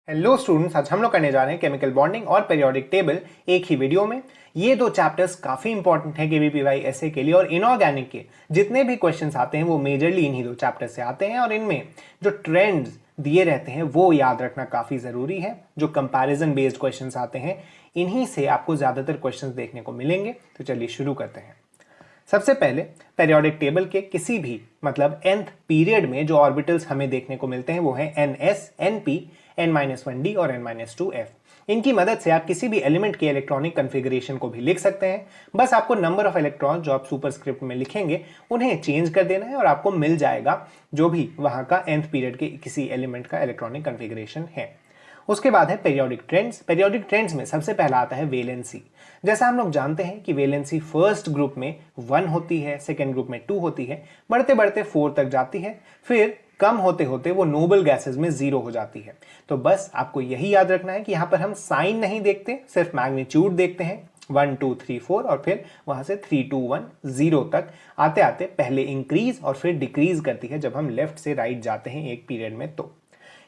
Hello students, आज हम लोग करने जा रहे हैं केमिकल बॉन्डिंग और पीरियोडिक टेबल एक ही वीडियो में। ये दो चैप्टर्स काफी इंपॉर्टेंट है केवीपीवाई एसए के लिए, और इनऑर्गेनिक के जितने भी क्वेश्चंस आते हैं वो मेजरली इन्हीं दो चैप्टर से आते हैं, और इनमें जो ट्रेंड्स दिए रहते हैं वो याद रखना काफी जरूरी है। जो कंपैरिजन बेस्ड क्वेश्चंस आते हैं इन्हीं से आपको ज्यादातर क्वेश्चंस देखने को मिलेंगे। तो चलिए शुरू करते हैं। सबसे पहले पीरियोडिक टेबल के किसी भी मतलब nth पीरियड में जो ऑर्बिटल्स हमें देखने को मिलते हैं वो है ns, np, n-1d और n-2f। इनकी मदद से आप किसी भी एलिमेंट के इलेक्ट्रॉनिक कॉन्फ़िगरेशन को भी लिख सकते हैं। बस आपको नंबर ऑफ इलेक्ट्रॉन जो आप सुपरस्क्रिप्ट में लिखेंगे उन्हें चेंज कर देना है और आपको मिल जाएगा जो भी वहां का nth पीरियड के किसी एलिमेंट का इलेक्ट्रॉनिक कॉन्फ़िगरेशन है। उसके बाद है पीरियोडिक ट्रेंड्स। पीरियोडिक ट्रेंड्स में सबसे पहला आता है वेलेंसी। जैसा हम लोग जानते हैं कि वेलेंसी फर्स्ट ग्रुप में 1 होती है, सेकेंड ग्रुप में 2 होती है, बढ़ते बढ़ते 4 तक जाती है, फिर कम होते होते वो नोबल गैसेस में 0 हो जाती है। तो बस आपको यही याद रखना है कि यहां पर हम साइन नहीं देखते, सिर्फ मैग्नीट्यूड देखते हैं 1 2 3 4, और फिर वहां से 3 2 1 0 तक आते आते पहले इंक्रीज और फिर डिक्रीज करती है जब हम लेफ्ट से राइट जाते हैं एक पीरियड में। तो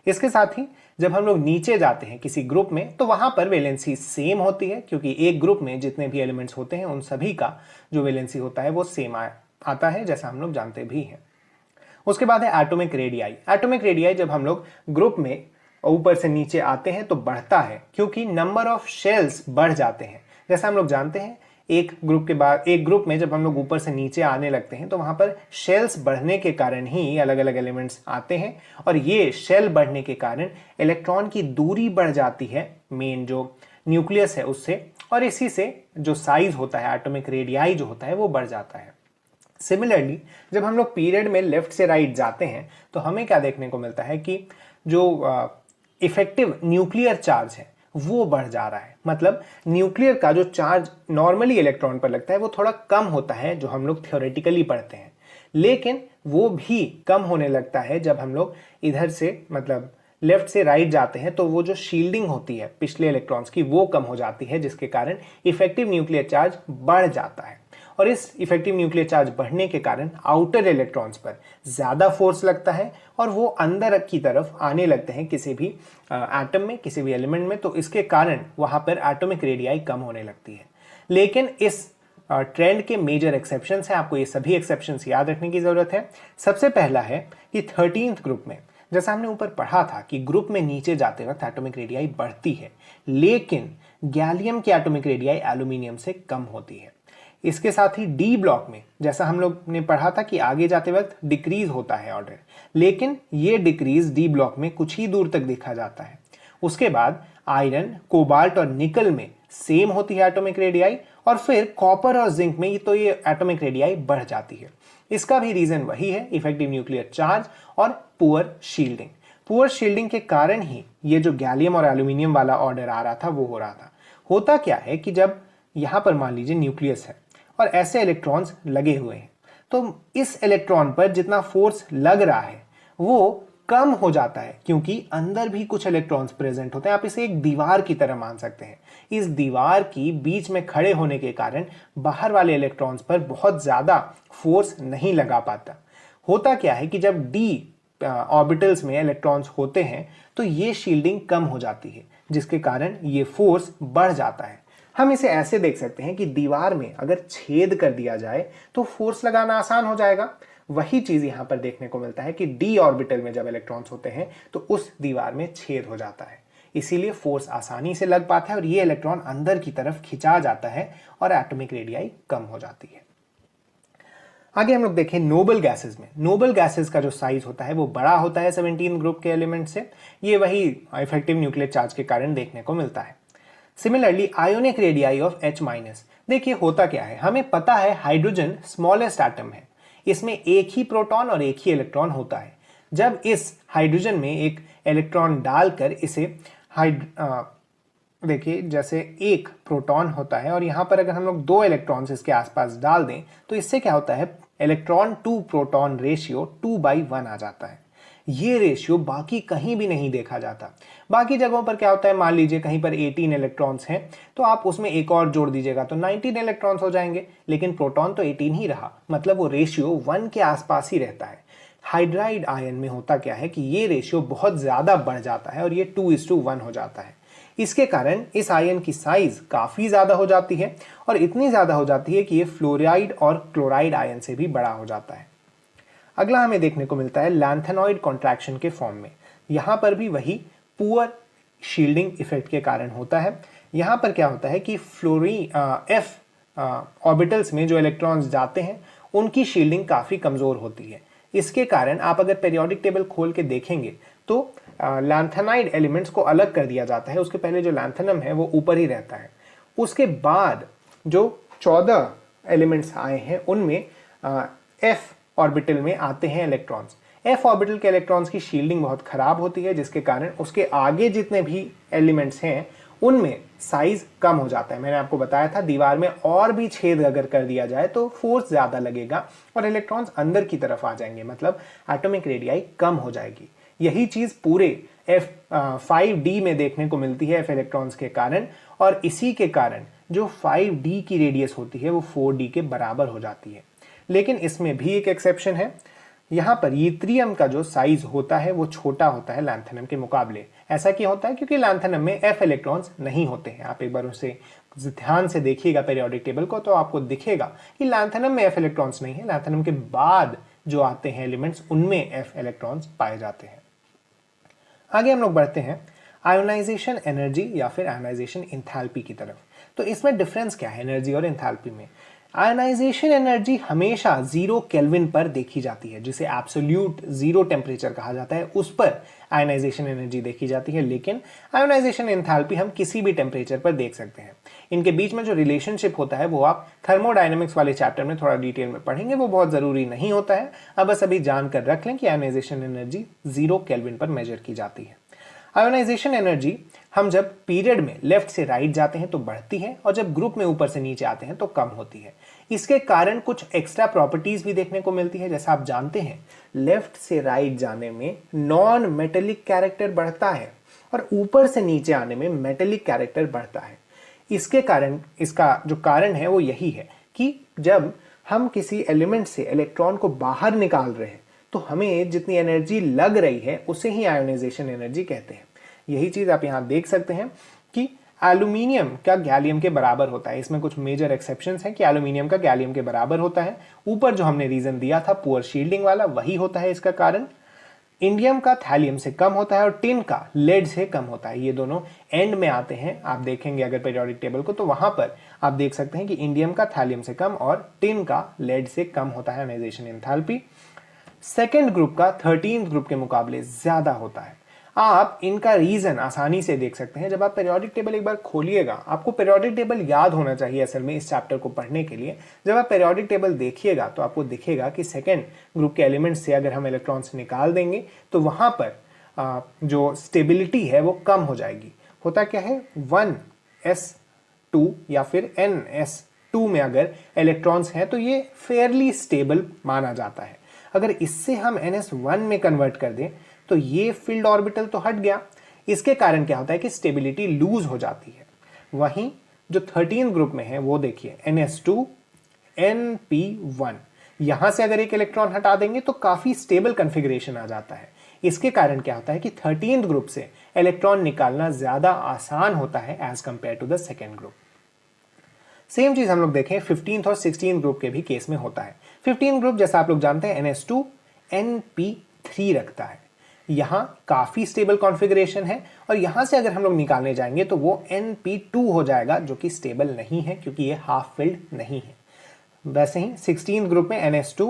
इसके साथ ही जब हम लोग नीचे जाते हैं किसी ग्रुप में तो वहां पर वैलेंसी सेम होती है, क्योंकि एक ग्रुप में जितने भी एलिमेंट्स होते हैं उन सभी का जो वैलेंसी होता है वो सेम आता है, जैसा हम लोग जानते भी हैं। उसके बाद है एटॉमिक रेडियाई। एटॉमिक रेडियाई जब हम लोग ग्रुप में ऊपर से नीचे आते हैं तो बढ़ता है, क्योंकि नंबर ऑफ शेल्स बढ़ जाते हैं। जैसा हम लोग जानते हैं एक ग्रुप के बाद एक ग्रुप में जब हम लोग ऊपर से नीचे आने लगते हैं तो वहां पर शेल्स बढ़ने के कारण ही अलग अलग एलिमेंट्स आते हैं, और ये शेल बढ़ने के कारण इलेक्ट्रॉन की दूरी बढ़ जाती है मेन जो न्यूक्लियस है उससे, और इसी से जो साइज होता है एटॉमिक रेडियाई जो होता है वो बढ़ जाता है। सिमिलरली जब हम लोग पीरियड में लेफ्ट से राइट जाते हैं तो हमें क्या देखने को मिलता है कि जो इफेक्टिव न्यूक्लियर चार्ज है वो बढ़ जा रहा है। मतलब न्यूक्लियर का जो चार्ज नॉर्मली इलेक्ट्रॉन पर लगता है वो थोड़ा कम होता है, जो हम लोग थ्योरेटिकली पढ़ते हैं, लेकिन वो भी कम होने लगता है जब हम लोग इधर से मतलब लेफ्ट से राइट जाते हैं। तो वो जो शील्डिंग होती है पिछले इलेक्ट्रॉन्स की वो कम हो जाती है, जिसके कारण इफेक्टिव न्यूक्लियर चार्ज बढ़ जाता है, और इस इफेक्टिव न्यूक्लियर चार्ज बढ़ने के कारण आउटर इलेक्ट्रॉन्स पर ज्यादा फोर्स लगता है और वो अंदर की तरफ आने लगते हैं किसी भी एटम में, किसी भी एलिमेंट में। तो इसके कारण वहां पर एटॉमिक रेडियाई कम होने लगती है। लेकिन इस ट्रेंड के मेजर एक्सेप्शंस हैं, आपको ये सभी एक्सेप्शंस याद रखने की जरूरत है। सबसे पहला है कि 13th ग्रुप में, जैसा हमने ऊपर पढ़ा था कि ग्रुप में नीचे जाते वक्त एटॉमिक रेडियाई बढ़ती है, लेकिन गैलियम की एटॉमिक रेडियाई एल्यूमिनियम से कम होती है। इसके साथ ही डी ब्लॉक में जैसा हम लोग ने पढ़ा था कि आगे जाते वक्त डिक्रीज होता है ऑर्डर, लेकिन ये डिक्रीज डी ब्लॉक में कुछ ही दूर तक देखा जाता है। उसके बाद आयरन, कोबाल्ट और निकल में सेम होती है एटॉमिक रेडियाई, और फिर कॉपर और जिंक में तो ये एटॉमिक रेडियाई बढ़ जाती है। इसका भी रीजन वही है, इफेक्टिव न्यूक्लियर चार्ज और पुअर शील्डिंग। पुअर शील्डिंग के कारण ही ये जो गैलियम और एल्यूमिनियम वाला ऑर्डर आ रहा था वो हो रहा था। होता क्या है कि जब यहां पर मान लीजिए न्यूक्लियस है और ऐसे इलेक्ट्रॉन्स लगे हुए हैं, तो इस इलेक्ट्रॉन पर जितना फोर्स लग रहा है वो कम हो जाता है, क्योंकि अंदर भी कुछ इलेक्ट्रॉन्स प्रेजेंट होते हैं। आप इसे एक दीवार की तरह मान सकते हैं। इस दीवार की बीच में खड़े होने के कारण बाहर वाले इलेक्ट्रॉन्स पर बहुत ज्यादा फोर्स नहीं लगा पाता। होता क्या है कि जब डी ऑर्बिटल्स में इलेक्ट्रॉन्स होते हैं तो ये शील्डिंग कम हो जाती है, जिसके कारण ये फोर्स बढ़ जाता है। हम इसे ऐसे देख सकते हैं कि दीवार में अगर छेद कर दिया जाए तो फोर्स लगाना आसान हो जाएगा। वही चीज यहां पर देखने को मिलता है कि डी ऑर्बिटल में जब इलेक्ट्रॉन्स होते हैं तो उस दीवार में छेद हो जाता है, इसीलिए फोर्स आसानी से लग पाता है और ये इलेक्ट्रॉन अंदर की तरफ खिंचा जाता है और एटॉमिक रेडियाई कम हो जाती है। आगे हम लोग देखें नोबल गैसेस में। नोबल गैसेस का जो साइज होता है वो बड़ा होता है 17 ग्रुप के एलिमेंट से। ये वही इफेक्टिव न्यूक्लियर चार्ज के कारण देखने को मिलता है। Similarly ionic radii of H-। देखिए होता क्या है, हमें पता है हाइड्रोजन स्मॉलेस्ट एटम है, इसमें एक ही प्रोटॉन और एक ही इलेक्ट्रॉन होता है। जब इस हाइड्रोजन में एक इलेक्ट्रॉन डालकर इसे देखिए जैसे एक प्रोटॉन होता है और यहां पर अगर हम लोग 2 इलेक्ट्रॉन्स इसके आसपास डाल दें तो इससे क्या होता है, इलेक्ट्रॉन टू प्रोटॉन रेशियो 2/1 आ जाता है। ये रेशियो बाकी कहीं भी नहीं देखा जाता। बाकी जगहों पर क्या होता है, मान लीजिए कहीं पर 18 इलेक्ट्रॉन्स हैं तो आप उसमें एक और जोड़ दीजिएगा तो 19 इलेक्ट्रॉन्स हो जाएंगे, लेकिन प्रोटॉन तो 18 ही रहा, मतलब वो रेशियो 1 के आसपास ही रहता है। हाइड्राइड आयन में होता क्या है कि ये रेशियो बहुत ज़्यादा बढ़ जाता है और ये 2:1 हो जाता है। इसके कारण इस आयन की साइज काफ़ी ज़्यादा हो जाती है और इतनी ज़्यादा हो जाती है कि ये फ्लोराइड और क्लोराइड आयन से भी बड़ा हो जाता है। अगला हमें देखने को मिलता है लैंथेनॉइड कॉन्ट्रैक्शन के फॉर्म में। यहाँ पर भी वही पुअर शील्डिंग इफेक्ट के कारण होता है। यहाँ पर क्या होता है कि एफ ऑर्बिटल्स में जो इलेक्ट्रॉन्स जाते हैं उनकी शील्डिंग काफ़ी कमज़ोर होती है। इसके कारण आप अगर पीरियोडिक टेबल खोल के देखेंगे तो लैंथेनाइड एलिमेंट्स को अलग कर दिया जाता है। उसके पहले जो लैंथेनम है वो ऊपर ही रहता है। उसके बाद जो 14 एलिमेंट्स आए हैं उनमें एफ ऑर्बिटल में आते हैं इलेक्ट्रॉन्स। एफ ऑर्बिटल के इलेक्ट्रॉन्स की शील्डिंग बहुत खराब होती है, जिसके कारण उसके आगे जितने भी एलिमेंट्स हैं उनमें साइज कम हो जाता है। मैंने आपको बताया था दीवार में और भी छेद अगर कर दिया जाए तो फोर्स ज्यादा लगेगा और इलेक्ट्रॉन्स अंदर की तरफ आ जाएंगे, मतलब एटॉमिक रेडियाई कम हो जाएगी। यही चीज पूरे F5D में देखने को मिलती है एफ इलेक्ट्रॉन्स के कारण, और इसी के कारण जो 5D की रेडियस होती है वो 4D के बराबर हो जाती है। लेकिन इसमें भी एक एक्सेप्शन है। यहाँ पर यट्रियम का जो साइज होता है वो छोटा होता है लैंथेनम के मुकाबले। ऐसा क्यों होता है? क्योंकि लैंथेनम में एफ इलेक्ट्रॉन्स नहीं होते हैं। आप एक बार उसे ध्यान से देखिएगा पीरियोडिक टेबल को तो आपको दिखेगा कि लैंथेनम में एफ इलेक्ट्रॉन्स नहीं है। लैंथेनम के बाद जो आते हैं एलिमेंट्स उनमें एफ इलेक्ट्रॉन्स पाए जाते हैं। आगे हम लोग बढ़ते हैं आयोनाइजेशन एनर्जी या फिर आयोनाइजेशन एंथैल्पी की तरफ। तो इसमें डिफरेंस क्या है एनर्जी और एंथैल्पी में? आयोनाइजेशन एनर्जी हमेशा 0 केल्विन पर देखी जाती है, जिसे एब्सोल्यूट जीरो टेम्परेचर कहा जाता है, उस पर आयोनाइजेशन एनर्जी देखी जाती है। लेकिन आयोनाइजेशन एंथैल्पी हम किसी भी टेम्परेचर पर देख सकते हैं। इनके बीच में जो रिलेशनशिप होता है वो आप थर्मोडायनेमिक्स वाले चैप्टर में थोड़ा डिटेल में पढ़ेंगे, वो बहुत जरूरी नहीं होता है। अब बस अभी जानकर रख लें कि आयोनाइजेशन एनर्जी 0 केल्विन पर मेजर की जाती है। आयोनाइजेशन एनर्जी हम जब पीरियड में लेफ्ट से राइट जाते हैं तो बढ़ती है और जब ग्रुप में ऊपर से नीचे आते हैं तो कम होती है। इसके कारण कुछ एक्स्ट्रा प्रॉपर्टीज भी देखने को मिलती है। जैसा आप जानते हैं लेफ्ट से राइट जाने में नॉन मेटेलिक कैरेक्टर बढ़ता है और ऊपर से नीचे आने में मेटेलिक कैरेक्टर बढ़ता है। इसके कारण इसका जो कारण है वो यही है कि जब हम किसी एलिमेंट से इलेक्ट्रॉन को बाहर निकाल रहे हैं तो हमें जितनी एनर्जी लग रही है उसे ही आयोनाइजेशन एनर्जी कहते हैं। यही चीज आप यहां देख सकते हैं कि एल्यूमिनियम का गैलियम के बराबर होता है। इसमें कुछ मेजर एक्सेप्शंस हैं कि एल्यूमिनियम का गैलियम के बराबर होता है। ऊपर जो हमने रीजन दिया था पुअर शील्डिंग वाला वही होता है इसका कारण। इंडियम का थैलियम से कम होता है और टिन का लेड से कम होता है। ये दोनों एंड में आते हैं। आप देखेंगे अगर पीरियोडिक टेबल को तो वहां पर आप देख सकते हैं कि इंडियम का थैलियम से कम और टिन का लेड से कम होता है आयोनाइजेशन एंथैल्पी। सेकेंड ग्रुप का 13th ग्रुप के मुकाबले ज्यादा होता है। आप इनका रीजन आसानी से देख सकते हैं। जब आप पीरियोडिक टेबल एक बार खोलिएगा, आपको पीरियोडिक टेबल याद होना चाहिए असल में इस चैप्टर को पढ़ने के लिए। जब आप पीरियोडिक टेबल देखिएगा तो आपको दिखेगा कि सेकेंड ग्रुप के एलिमेंट से अगर हम इलेक्ट्रॉन्स निकाल देंगे तो वहां पर जो स्टेबिलिटी है वो कम हो जाएगी। होता क्या है 1s2 या फिर ns2 में अगर इलेक्ट्रॉन्स हैं तो ये फेयरली स्टेबल माना जाता है। अगर इससे हम ns1 में कन्वर्ट कर दें तो ये फील्ड ऑर्बिटल तो हट गया। इसके कारण क्या होता है कि स्टेबिलिटी लूज हो जाती है। वहीं जो 13 ग्रुप में है वो देखिए ns2 np1, यहां से अगर एक इलेक्ट्रॉन हटा देंगे तो काफी स्टेबल कॉन्फ़िगरेशन आ जाता है। इसके कारण क्या होता है कि 13th ग्रुप से इलेक्ट्रॉन निकालना ज्यादा आसान होता है as compare to the second group. Same चीज हम लोग देखें 15th और 16th ग्रुप के भी केस में होता है। 15th ग्रुप जैसा आप लोग जानते हैं ns2 np3 रखता है। यहां काफी स्टेबल कॉन्फ़िगरेशन है और यहां से अगर हम लोग निकालने जाएंगे तो वो np2 हो जाएगा, जो कि स्टेबल नहीं है क्योंकि ये हाफ फिल्ड नहीं है। वैसे ही 16th ग्रुप में ns2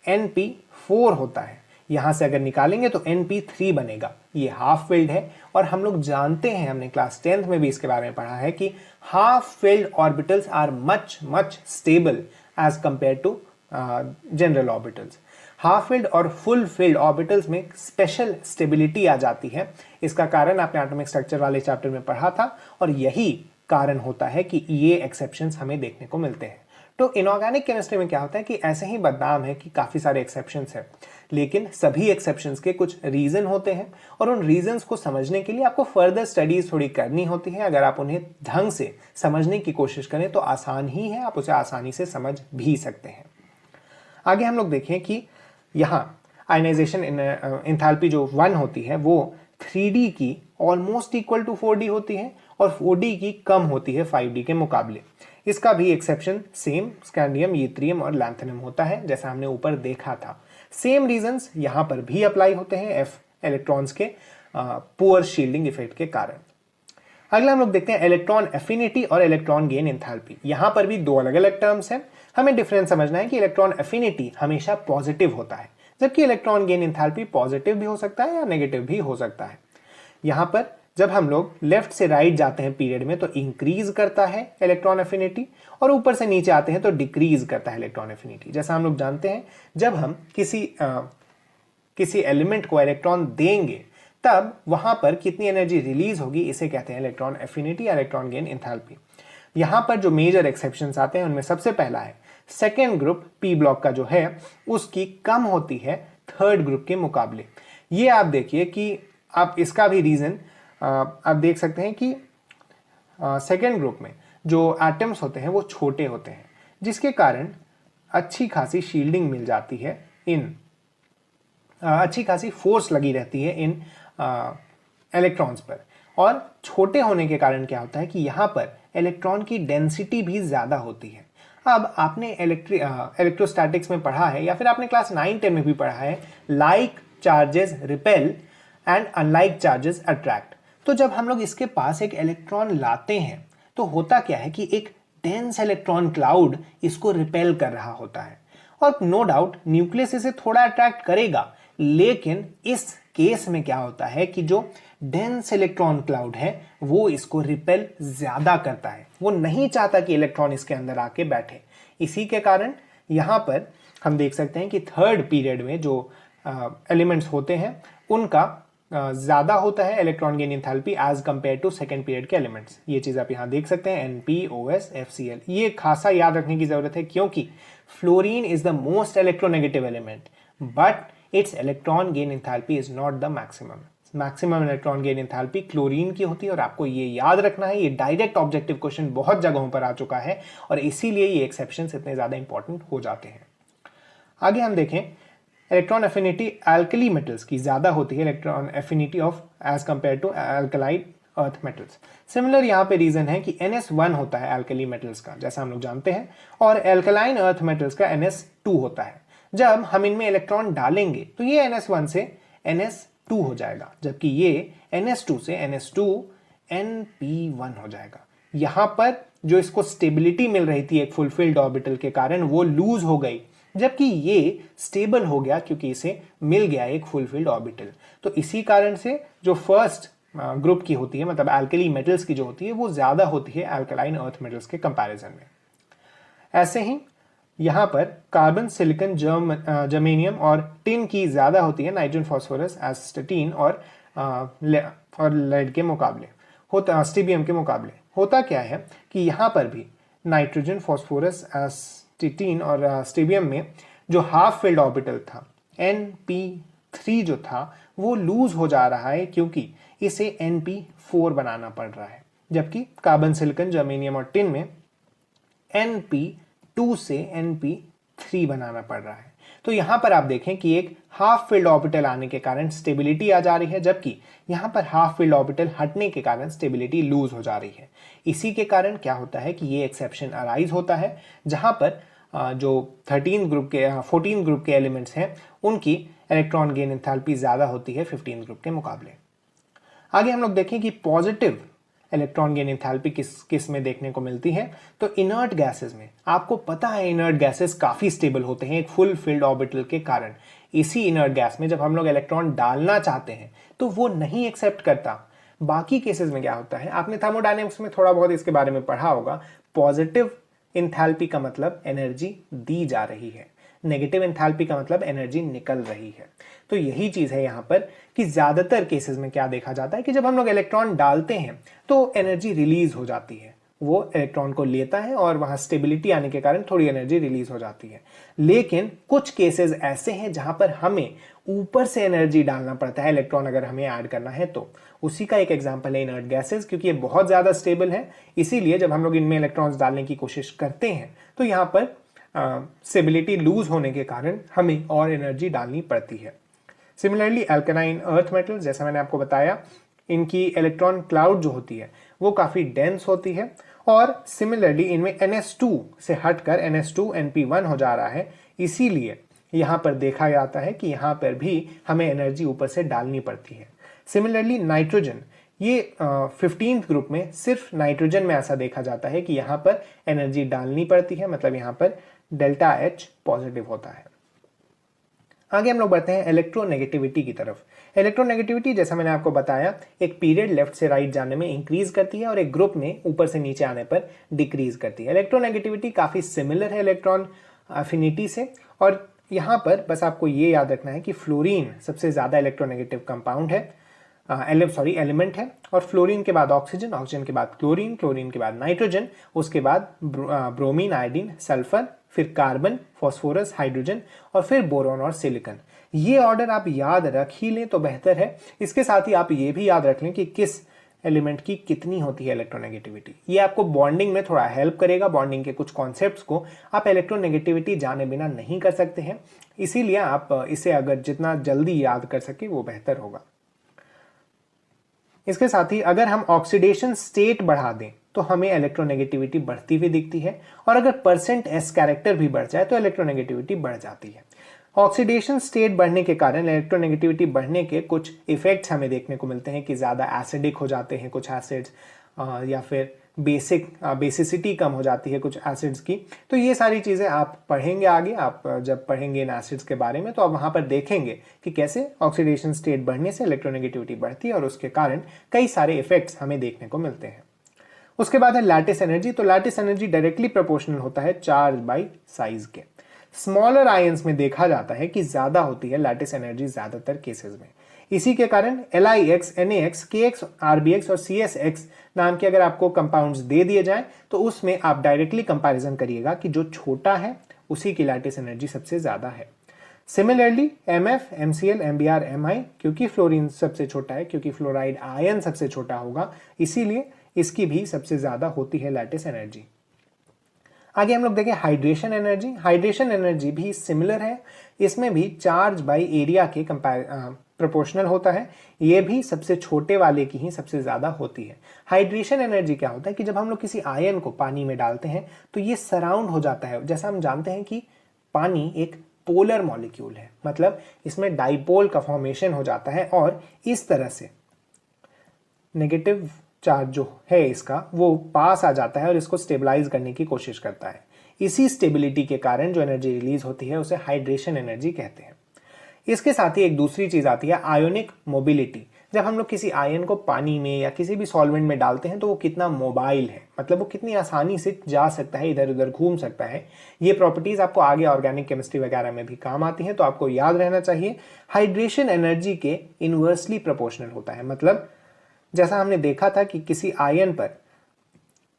np4 होता है। यहां से अगर निकालेंगे तो np3 बनेगा। ये हाफ फिल्ड है और हम लोग जानते हैं, हमने क्लास 10th में भी इसके बारे में पढ़ा है कि half filled orbitals are much much stable as compare to general orbitals. Half filled और फुल फिल्ड ऑर्बिटल्स में स्पेशल स्टेबिलिटी आ जाती है। इसका कारण आपने एटॉमिक स्ट्रक्चर वाले चैप्टर में पढ़ा था और यही कारण होता है कि ये एक्सेप्शंस हमें देखने को मिलते हैं। तो इनऑर्गेनिक केमिस्ट्री में क्या होता है कि ऐसे ही बदनाम है कि काफी सारे एक्सेप्शंस हैं, लेकिन सभी एक्सेप्शंस के कुछ रीजन होते हैं और उन रीजंस को समझने के लिए आपको फर्दर स्टडीज थोड़ी करनी होती है। अगर आप उन्हें ढंग से समझने की कोशिश करें तो आसान ही है, आप उसे आसानी से समझ भी सकते हैं। आगे हम लोग देखें कि यहाँ आयनाइजेशन एंथैल्पी जो 1 होती है वो 3D की ऑलमोस्ट इक्वल टू 4D होती है और 4D की कम होती है 5D के मुकाबले। इसका भी एक्सेप्शन सेम स्कैंडियम, यत्रियम और लैंथेनम होता है, जैसा हमने ऊपर देखा था। सेम रीजंस यहां पर भी अप्लाई होते हैं f इलेक्ट्रॉन्स के पुअर शील्डिंग इफेक्ट के कारण। अगला हम लोग देखते हैं इलेक्ट्रॉन एफिनिटी और इलेक्ट्रॉन गेन एंथैल्पी। यहां पर भी दो अलग अलग टर्म्स हैं। हमें डिफरेंस समझना है कि इलेक्ट्रॉन एफिनिटी हमेशा पॉजिटिव होता है, जबकि इलेक्ट्रॉन गेन एंथैल्पी पॉजिटिव भी हो सकता है या नेगेटिव भी हो सकता है। यहां पर जब हम लोग लेफ्ट से राइट जाते हैं पीरियड में तो इंक्रीज करता है इलेक्ट्रॉन एफिनिटी, और ऊपर से नीचे आते हैं तो डिक्रीज करता है इलेक्ट्रॉन एफिनिटी। जैसा हम लोग जानते हैं, जब हम किसी एलिमेंट को इलेक्ट्रॉन देंगे तब वहां पर कितनी एनर्जी रिलीज होगी, इसे कहते हैं इलेक्ट्रॉन एफिनिटी या इलेक्ट्रॉन गेन एंथैल्पी। यहां पर जो मेजर एक्सेप्शंस आते हैं उनमें सबसे पहला है सेकेंड ग्रुप पी ब्लॉक का जो है उसकी कम होती है थर्ड ग्रुप के मुकाबले। ये आप देखिए कि आप इसका भी रीजन आप देख सकते हैं कि सेकेंड ग्रुप में जो एटम्स होते हैं वो छोटे होते हैं, जिसके कारण अच्छी खासी शील्डिंग मिल जाती है, अच्छी खासी फोर्स लगी रहती है इन इलेक्ट्रॉन्स पर। और छोटे होने के कारण क्या होता है कि यहाँ पर इलेक्ट्रॉन की डेंसिटी भी ज़्यादा होती है। अब आपने इलेक्ट्रोस्टैटिक्स में पढ़ा है या फिर आपने क्लास 9-10 में भी पढ़ा है, like charges repel and unlike charges attract. तो जब हम लोग इसके पास एक इलेक्ट्रॉन लाते हैं तो होता क्या है कि एक डेंस इलेक्ट्रॉन क्लाउड इसको रिपेल कर रहा होता है, और नो डाउट न्यूक्लियस इसे थोड़ा अट्रैक्ट करेगा, लेकिन इस केस में क्या होता है कि जो डेंस इलेक्ट्रॉन क्लाउड है वो इसको रिपेल ज्यादा करता है। वो नहीं चाहता कि इलेक्ट्रॉन इसके अंदर आके बैठे। इसी के कारण यहां पर हम देख सकते हैं कि थर्ड पीरियड में जो एलिमेंट्स होते हैं उनका ज्यादा होता है electron gain enthalpy as compare to second period के एलिमेंट्स। ये चीज आप यहां देख सकते हैं, NP, OS, FCl। ये खासा याद रखने की जरूरत है क्योंकि fluorine is the most electronegative element, but it's electron gain enthalpy is not the maximum. Maximum electron gain enthalpy chlorine की होती है, और आपको ये याद रखना है। ये डायरेक्ट ऑब्जेक्टिव क्वेश्चन बहुत जगहों पर आ चुका है और इसीलिए ये एक्सेप्शंस इतने ज्यादा इंपॉर्टेंट हो जाते हैं। आगे हम देखें, इलेक्ट्रॉन एफिनिटी अल्कली मेटल्स की ज्यादा होती है electron affinity of as compare to alkaline earth metals. Similar यहाँ पे रीजन है कि NS1 होता है अल्कली मेटल्स का, जैसा हम लोग जानते हैं, और अल्कलाइन अर्थ मेटल्स का NS2 होता है। जब हम इनमें इलेक्ट्रॉन डालेंगे तो ये NS1 से NS2 हो जाएगा, जबकि ये NS2 से NS2 NP1 हो जाएगा। यहां पर जो इसको स्टेबिलिटी मिल रही थी एक फुलफिल्ड ऑर्बिटल के कारण वो लूज हो गई, जबकि ये स्टेबल हो गया क्योंकि इसे मिल गया एक फुलफिल्ड ऑर्बिटल। तो इसी कारण से जो फर्स्ट ग्रुप की होती है, मतलब अल्कली मेटल्स की जो होती है, वो ज्यादा होती है अल्कलाइन अर्थ मेटल्स के कंपैरिजन में। ऐसे ही यहां पर कार्बन, सिलिकॉन, जर्मेनियम और टिन की ज्यादा होती है नाइट्रोजन, फास्फोरस, एस्टेटीन और लेड के मुकाबले, स्टीबियम के मुकाबले। होता क्या है कि यहां पर भी नाइट्रोजन, फास्फोरस, एस्टेटीन और स्टीबियम में जो हाफ फिल्ड ऑर्बिटल था NP3 जो था वो लूज हो जा रहा है क्योंकि इसे NP4 बनाना पड़ रहा है, जबकि कार्बन, सिलिकॉन, जर्मेनियम और टिन में NP2 से NP3 बनाना पड़ रहा है। तो यहां पर आप देखें कि एक हाफ फिल्ड ऑर्बिटल आने के कारण स्टेबिलिटी आ जा रही है, जबकि यहां पर हाफ फिल्ड ऑर्बिटल हटने के कारण स्टेबिलिटी लूज हो जा रही है। इसी के कारण क्या होता है कि ये एक्सेप्शन अराइज होता है, जहां पर जो 14 ग्रुप के एलिमेंट्स हैं उनकी इलेक्ट्रॉन गेन एंथैल्पी ज्यादा होती है 15 ग्रुप के मुकाबले। आगे हम लोग देखें कि पॉजिटिव इलेक्ट्रॉन गेन एंथैल्पी किस में देखने को मिलती है। तो इनर्ट गैसेस में, आपको पता है इनर्ट गैसेस काफी स्टेबल होते हैं एक फुल फिल्ड ऑर्बिटल के कारण। इसी इनर्ट गैस में जब हम लोग इलेक्ट्रॉन डालना चाहते हैं तो वो नहीं एक्सेप्ट करता। बाकी केसेस में क्या होता है, आपने थर्मोडायनेमिक्स में थोड़ा बहुत इसके बारे में पढ़ा होगा, पॉजिटिव एंथैल्पी का मतलब एनर्जी दी जा रही है, नेगेटिव एंथैल्पी का मतलब एनर्जी निकल रही है। तो यही चीज है यहाँ पर कि ज्यादातर केसेस में क्या देखा जाता है कि जब हम लोग इलेक्ट्रॉन डालते हैं तो एनर्जी रिलीज हो जाती है, वो इलेक्ट्रॉन को लेता है और वहां स्टेबिलिटी आने के कारण थोड़ी एनर्जी रिलीज हो जाती है। लेकिन कुछ केसेस ऐसे हैं जहां पर हमें ऊपर से एनर्जी डालना पड़ता है इलेक्ट्रॉन अगर हमें ऐड करना है तो। उसी का एक एग्जांपल है इनर्ट गैसेस, क्योंकि ये बहुत ज्यादा स्टेबल है, इसीलिए जब हम लोग इनमें इलेक्ट्रॉन्स डालने की कोशिश करते हैं तो यहाँ पर स्टेबिलिटी लूज होने के कारण हमें और एनर्जी डालनी पड़ती है। सिमिलरली अल्कलाइन अर्थ मेटल्स, जैसा मैंने आपको बताया, इनकी इलेक्ट्रॉन क्लाउड जो होती है वो काफ़ी डेंस होती है और सिमिलरली इनमें NS2 से हटकर NS2 NP1 हो जा रहा है, इसीलिए यहाँ पर देखा जाता है कि यहाँ पर भी हमें एनर्जी ऊपर से डालनी पड़ती है। सिमिलरली नाइट्रोजन, ये 15th ग्रुप में सिर्फ नाइट्रोजन में ऐसा देखा जाता है कि यहाँ पर एनर्जी डालनी पड़ती है, मतलब यहाँ पर डेल्टा H पॉजिटिव होता है। आगे हम लोग बढ़ते हैं इलेक्ट्रोनेगेटिविटी की तरफ। इलेक्ट्रोनेगेटिविटी, जैसा मैंने आपको बताया, एक पीरियड लेफ्ट से राइट जाने में इंक्रीज करती है और एक ग्रुप में ऊपर से नीचे आने पर डिक्रीज करती है। इलेक्ट्रोनेगेटिविटी काफ़ी सिमिलर है इलेक्ट्रॉन अफिनिटी से, और यहाँ पर बस आपको ये याद रखना है कि फ्लोरीन सबसे ज़्यादा इलेक्ट्रोनेगेटिव कंपाउंड है, एलिमेंट है, और फ्लोरीन के बाद ऑक्सीजन, ऑक्सीजन के बाद क्लोरीन, क्लोरीन के बाद नाइट्रोजन, उसके बाद ब्रोमीन, आयोडीन, सल्फर, फिर कार्बन, फॉस्फोरस, हाइड्रोजन और फिर बोरॉन और सिलिकॉन। ये ऑर्डर आप याद रख ही लें तो बेहतर है। इसके साथ ही आप ये भी याद रख लें कि किस एलिमेंट की कितनी होती है इलेक्ट्रोनेगेटिविटी। ये आपको बॉन्डिंग में थोड़ा हेल्प करेगा। बॉन्डिंग के कुछ कॉन्सेप्ट्स को आप इलेक्ट्रोनेगेटिविटी जाने बिना नहीं कर सकते हैं, इसीलिए आप इसे अगर जितना जल्दी याद कर सके वो बेहतर होगा। इसके साथ ही अगर हम ऑक्सीडेशन स्टेट बढ़ा दें तो हमें इलेक्ट्रोनेगेटिविटी बढ़ती हुई दिखती है, और अगर %S कैरेक्टर भी बढ़ जाए तो इलेक्ट्रोनेगेटिविटी बढ़ जाती है। ऑक्सीडेशन स्टेट बढ़ने के कारण इलेक्ट्रोनेगेटिविटी बढ़ने के कुछ इफेक्ट्स हमें देखने को मिलते हैं कि ज़्यादा एसिडिक हो जाते हैं कुछ एसिड्स, या फिर बेसिसिटी कम हो जाती है कुछ एसिड्स की। तो ये सारी चीज़ें आप पढ़ेंगे आगे, आप जब पढ़ेंगे इन एसिड्स के बारे में तो आप वहाँ पर देखेंगे कि कैसे ऑक्सीडेशन स्टेट बढ़ने से इलेक्ट्रोनेगेटिविटी बढ़ती है और उसके कारण कई सारे इफेक्ट्स हमें देखने को मिलते हैं। उसके बाद है लैटिस एनर्जी। तो लैटिस एनर्जी डायरेक्टली प्रोपोर्शनल होता है चार्ज बाई साइज के। स्मॉलर आयंस में देखा जाता है कि ज्यादा होती है लैटिस एनर्जी ज्यादातर केसेस में। इसी के कारण LiX, NaX, KX, RBX और CSX नाम के अगर आपको कंपाउंड्स दे दिए जाएं तो उसमें आप डायरेक्टली कंपैरिजन करिएगा कि जो छोटा है उसी की लैटिस एनर्जी सबसे ज्यादा है। Similarly MF, MCl, MBr, Mi, क्योंकि फ्लोरीन सबसे छोटा है, क्योंकि फ्लोराइड आयन सबसे छोटा होगा, इसीलिए इसकी भी सबसे ज्यादा होती है लैटिस एनर्जी। आगे हम लोग देखें हाइड्रेशन एनर्जी। हाइड्रेशन एनर्जी भी सिमिलर है, इसमें भी चार्ज बाई एरिया के प्रोपोर्शनल होता है। ये भी सबसे छोटे वाले की ही सबसे ज्यादा होती है। हाइड्रेशन एनर्जी क्या होता है कि जब हम लोग किसी आयन को पानी में डालते हैं तो ये सराउंड हो जाता है। जैसा हम जानते हैं कि पानी एक पोलर मॉलिक्यूल है, मतलब इसमें डाइपोल का फॉर्मेशन हो जाता है और इस तरह से नेगेटिव चार्ज जो है इसका वो पास आ जाता है और इसको स्टेबलाइज करने की कोशिश करता है। इसी स्टेबिलिटी के कारण जो एनर्जी रिलीज होती है उसे हाइड्रेशन एनर्जी कहते हैं। इसके साथ ही एक दूसरी चीज आती है आयोनिक मोबिलिटी। जब हम लोग किसी आयन को पानी में या किसी भी सॉल्वेंट में डालते हैं तो वो कितना मोबाइल है, मतलब वो कितनी आसानी से जा सकता है, इधर उधर घूम सकता है। ये प्रॉपर्टीज आपको आगे ऑर्गेनिक केमिस्ट्री वगैरह में भी काम आती हैं, तो आपको याद रहना चाहिए। हाइड्रेशन एनर्जी के इनवर्सली प्रोपोर्शनल होता है, मतलब जैसा हमने देखा था कि किसी आयन पर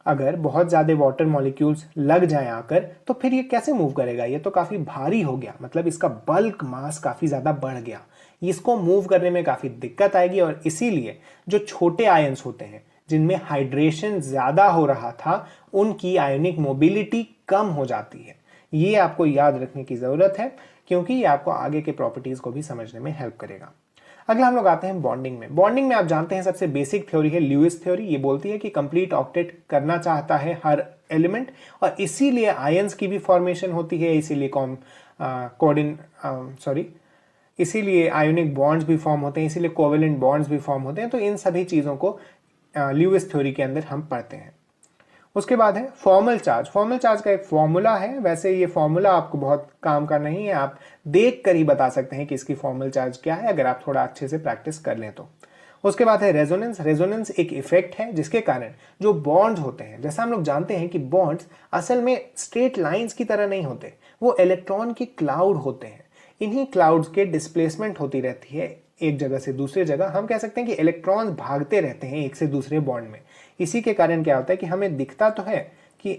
अगर बहुत ज्यादा वाटर मॉलिक्यूल्स लग जाएं आकर तो फिर ये कैसे मूव करेगा, ये तो काफी भारी हो गया, मतलब इसका बल्क मास काफी ज्यादा बढ़ गया, इसको मूव करने में काफी दिक्कत आएगी। और इसीलिए जो छोटे आयंस होते हैं जिनमें हाइड्रेशन ज्यादा हो रहा था उनकी आयोनिक मोबिलिटी कम हो जाती है। ये आपको याद रखने की जरूरत है क्योंकि ये आपको आगे के प्रॉपर्टीज को भी समझने में हेल्प करेगा। अगला हम लोग आते हैं बॉन्डिंग में। बॉन्डिंग में आप जानते हैं सबसे बेसिक थ्योरी है ल्यूइस थ्योरी। ये बोलती है कि कंप्लीट ऑक्टेट करना चाहता है हर एलिमेंट और इसीलिए आयंस की भी फॉर्मेशन होती है, इसीलिए आयोनिक बॉन्ड्स भी फॉर्म होते हैं, इसीलिए कोवेलेंट बॉन्ड्स भी फॉर्म होते हैं। तो इन सभी चीज़ों को ल्यूइस थ्योरी के अंदर हम पढ़ते हैं। उसके बाद है फॉर्मल चार्ज। फॉर्मल चार्ज का एक फॉर्मूला है, वैसे ये फॉर्मूला आपको बहुत काम का नहीं है, आप देख कर ही बता सकते हैं कि इसकी फॉर्मल चार्ज क्या है अगर आप थोड़ा अच्छे से प्रैक्टिस कर लें तो। उसके बाद है रेजोनेंस। रेजोनेंस एक इफेक्ट है जिसके कारण जो बॉन्ड्स होते हैं, जैसा हम लोग जानते हैं कि बॉन्ड्स असल में स्ट्रेट लाइंस की तरह नहीं होते, वो इलेक्ट्रॉन के क्लाउड होते हैं। इन्हीं क्लाउड्स के डिस्प्लेसमेंट होती रहती है एक जगह से दूसरी जगह। हम कह सकते हैं कि इलेक्ट्रॉन्स भागते रहते हैं एक से दूसरे बॉन्ड में। इसी के कारण क्या होता है कि हमें दिखता तो है कि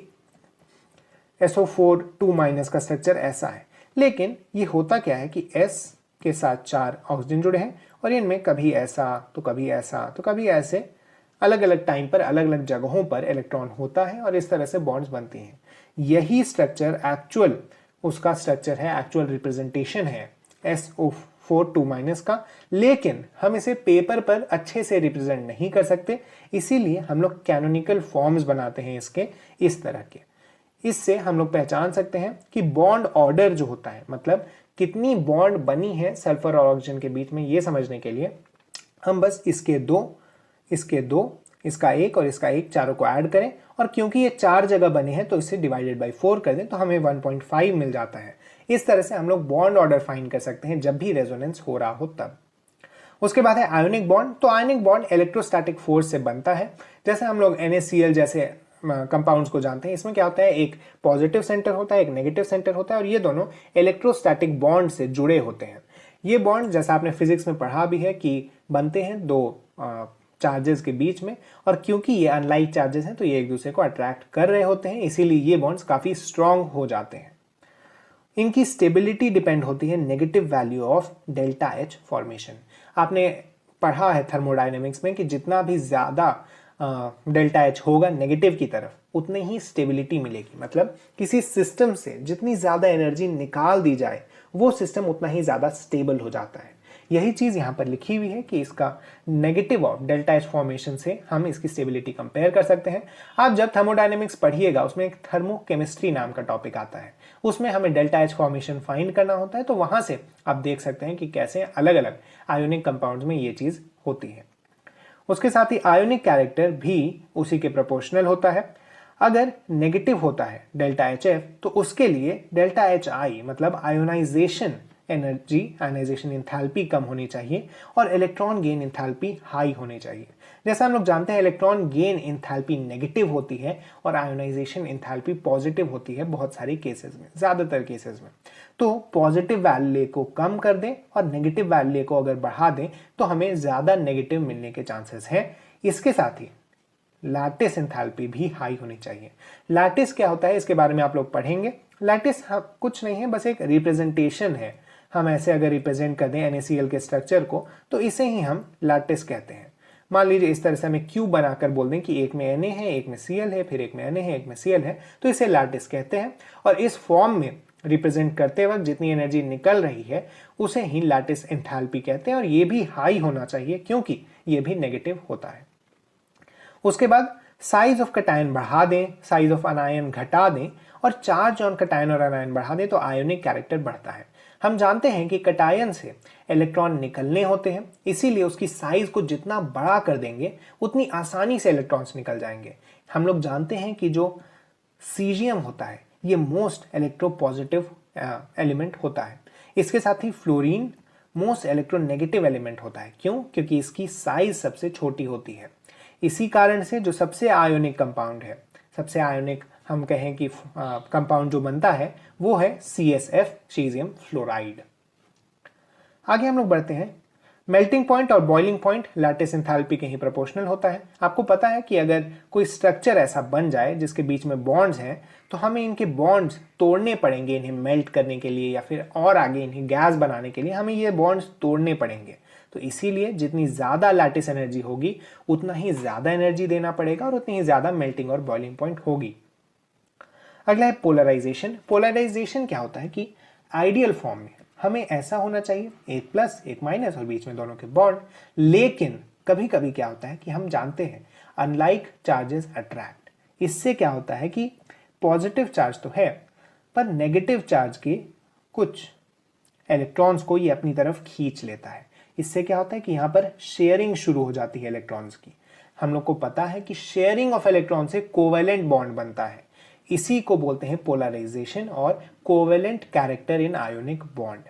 SO4 2- का स्ट्रक्चर ऐसा है, लेकिन ये होता क्या है कि S के साथ 4 ऑक्सीजन जुड़े हैं और इनमें कभी ऐसा तो कभी ऐसा तो कभी ऐसे अलग अलग टाइम पर अलग अलग जगहों पर इलेक्ट्रॉन होता है और इस तरह से बॉन्ड्स बनती हैं। यही स्ट्रक्चर एक्चुअल उसका स्ट्रक्चर है, एक्चुअल रिप्रेजेंटेशन है SO4 2- का, लेकिन हम इसे पेपर पर अच्छे से रिप्रेजेंट नहीं कर सकते, इसीलिए हम लोग कैनोनिकल फॉर्म्स बनाते हैं इसके इस तरह के। इससे हम लोग पहचान सकते हैं कि बॉन्ड ऑर्डर जो होता है, मतलब कितनी बॉन्ड बनी है सल्फर और ऑक्सीजन के बीच में, ये समझने के लिए हम बस इसके दो, इसका एक और इसका एक, चारों को ऐड करें, और क्योंकि ये 4 जगह बने हैं तो इसे डिवाइडेड बाय 4 कर दें तो हमें 1.5 मिल जाता है। इस तरह से हम लोग बॉन्ड ऑर्डर फाइंड कर सकते हैं जब भी रेजोनेंस हो रहा हो तब। उसके बाद है आयोनिक बॉन्ड। तो आयोनिक बॉन्ड इलेक्ट्रोस्टैटिक फोर्स से बनता है। जैसे हम लोग NaCl जैसे कंपाउंड्स को जानते हैं, इसमें क्या होता है, एक पॉजिटिव सेंटर होता है, एक नेगेटिव सेंटर होता है, और ये दोनों इलेक्ट्रोस्टैटिक बॉन्ड से जुड़े होते हैं। ये बॉन्ड जैसा आपने फिजिक्स में पढ़ा भी है कि बनते हैं दो चार्जेस के बीच में, और क्योंकि ये अनलाइक चार्जेस हैं तो ये एक दूसरे को अट्रैक्ट कर रहे होते हैं, इसीलिए ये बॉन्ड्स काफी स्ट्रांग हो जाते हैं। इनकी स्टेबिलिटी डिपेंड होती है negative value of delta H formation. आपने पढ़ा है थर्मोडायनेमिक्स में कि जितना भी ज्यादा डेल्टा H होगा नेगेटिव की तरफ, उतनी ही स्टेबिलिटी मिलेगी। मतलब किसी सिस्टम से जितनी ज्यादा एनर्जी निकाल दी जाए वो सिस्टम उतना ही ज्यादा स्टेबल हो जाता है। यही चीज यहां पर लिखी हुई है कि इसका negative of delta H formation से हम इसकी स्टेबिलिटी कंपेयर कर सकते हैं। आप जब थर्मोडायनेमिक्स पढ़िएगा उसमें एक थर्मोकेमिस्ट्री नाम का टॉपिक आता है, उसमें हमें डेल्टा H फॉर्मेशन फाइंड करना होता है, तो वहां से आप देख सकते हैं कि कैसे अलग अलग आयोनिक कंपाउंड्स में ये चीज होती है। उसके साथ ही आयोनिक कैरेक्टर भी उसी के प्रोपोर्शनल होता है। अगर नेगेटिव होता है डेल्टा HF तो उसके लिए डेल्टा HI मतलब आयोनाइजेशन एनर्जी, आयोनाइजेशन इंथैल्पी कम होनी चाहिए और इलेक्ट्रॉन गेन इंथैल्पी हाई होनी चाहिए। जैसा हम लोग जानते हैं इलेक्ट्रॉन गेन इंथैल्पी नेगेटिव होती है और आयोनाइजेशन इंथैल्पी पॉजिटिव होती है बहुत सारे केसेस में, ज्यादातर केसेस में। तो पॉजिटिव वैल्यू को कम कर दें और नेगेटिव वैल्यू को अगर बढ़ा दें तो हमें ज्यादा नेगेटिव मिलने के चांसेस हैं। इसके साथ ही लैटिस एंथैल्पी भी हाई होनी चाहिए। लैटिस क्या होता है इसके बारे में आप लोग पढ़ेंगे। लैटिस कुछ नहीं है, बस एक रिप्रेजेंटेशन है। हम ऐसे अगर रिप्रेजेंट कर दें NaCl के स्ट्रक्चर को तो इसे ही हम लैटिस कहते हैं। मान लीजिए इस तरह से हमें क्यूब बनाकर बोल दें कि एक में Na है, एक में Cl है, फिर एक में Na है, एक में Cl है, तो इसे लैटिस कहते हैं। और इस फॉर्म में रिप्रेजेंट करते वक्त जितनी एनर्जी निकल रही है उसे ही लैटिस एंथैल्पी कहते हैं, और ये भी हाई होना चाहिए क्योंकि ये भी नेगेटिव होता है। उसके बाद साइज ऑफ कटायन बढ़ा दें, साइज ऑफ अनायन घटा दें और चार्ज ऑन कटायन और अनायन बढ़ा दें तो आयोनिक कैरेक्टर बढ़ता है। हम जानते हैं कि कटायन से इलेक्ट्रॉन निकलने होते हैं, इसीलिए उसकी साइज को जितना बड़ा कर देंगे उतनी आसानी से इलेक्ट्रॉन्स निकल जाएंगे। हम लोग जानते हैं कि जो सीजियम होता है ये मोस्ट इलेक्ट्रोपॉजिटिव एलिमेंट होता है। इसके साथ ही फ्लोरीन मोस्ट इलेक्ट्रोनेगेटिव एलिमेंट होता है। क्यों? क्योंकि इसकी साइज सबसे छोटी होती है। इसी कारण से जो सबसे आयोनिक कंपाउंड है, सबसे आयोनिक हम कहें कि कंपाउंड जो बनता है वो है CSF, सीजियम फ्लोराइड। आगे हम लोग बढ़ते हैं। मेल्टिंग पॉइंट और बॉइलिंग पॉइंट लैटिस एंथैल्पी के ही प्रोपोर्शनल होता है। आपको पता है कि अगर कोई स्ट्रक्चर ऐसा बन जाए जिसके बीच में बॉन्ड्स हैं तो हमें इनके बॉन्ड्स तोड़ने पड़ेंगे इन्हें मेल्ट करने के लिए, या फिर और आगे इन्हें गैस बनाने के लिए हमें ये बॉन्ड्स तोड़ने पड़ेंगे। तो इसीलिए जितनी ज्यादा लैटिस एनर्जी होगी उतना ही ज्यादा एनर्जी देना पड़ेगा और उतनी ही ज्यादा मेल्टिंग और बॉइलिंग पॉइंट होगी। अगला है पोलराइजेशन। पोलराइजेशन क्या होता है कि आइडियल फॉर्म में हमें ऐसा होना चाहिए, एक प्लस एक माइनस और बीच में दोनों के बॉन्ड। लेकिन कभी कभी क्या होता है कि हम जानते हैं अनलाइक चार्जेस अट्रैक्ट। इससे क्या होता है कि पॉजिटिव चार्ज तो है पर नेगेटिव चार्ज के कुछ इलेक्ट्रॉन्स को ये अपनी तरफ खींच लेता है। इससे क्या होता है कि यहाँ पर शेयरिंग शुरू हो जाती है इलेक्ट्रॉन्स की। हम लोग को पता है कि शेयरिंग ऑफ इलेक्ट्रॉन से कोवेलेंट बॉन्ड बनता है, इसी को बोलते हैं पोलराइजेशन और covalent character in ionic bond.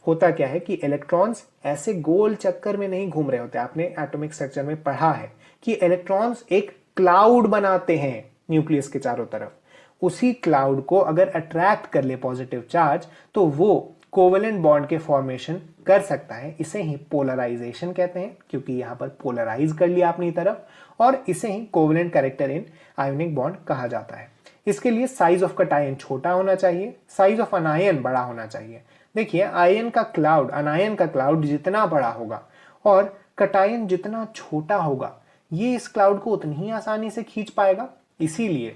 होता क्या है कि इलेक्ट्रॉन्स ऐसे गोल चक्कर में नहीं घूम रहे होते। आपने एटॉमिक स्ट्रक्चर में पढ़ा है कि इलेक्ट्रॉन्स एक क्लाउड बनाते हैं न्यूक्लियस के चारों तरफ। उसी क्लाउड को अगर अट्रैक्ट कर ले पॉजिटिव चार्ज तो वो कोवेलेंट बॉन्ड के फॉर्मेशन कर सकता है। इसे ही पोलराइजेशन कहते हैं क्योंकि यहां पर पोलराइज कर लिया अपनी तरफ, और इसे ही covalent character in ionic bond कहा जाता है। इसके लिए साइज ऑफ कटायन छोटा होना चाहिए, साइज ऑफ अनायन बड़ा होना चाहिए। देखिए आयन का क्लाउड, अनायन का क्लाउड जितना बड़ा होगा और कटायन जितना छोटा होगा, ये इस क्लाउड को उतनी ही आसानी से खींच पाएगा। इसीलिए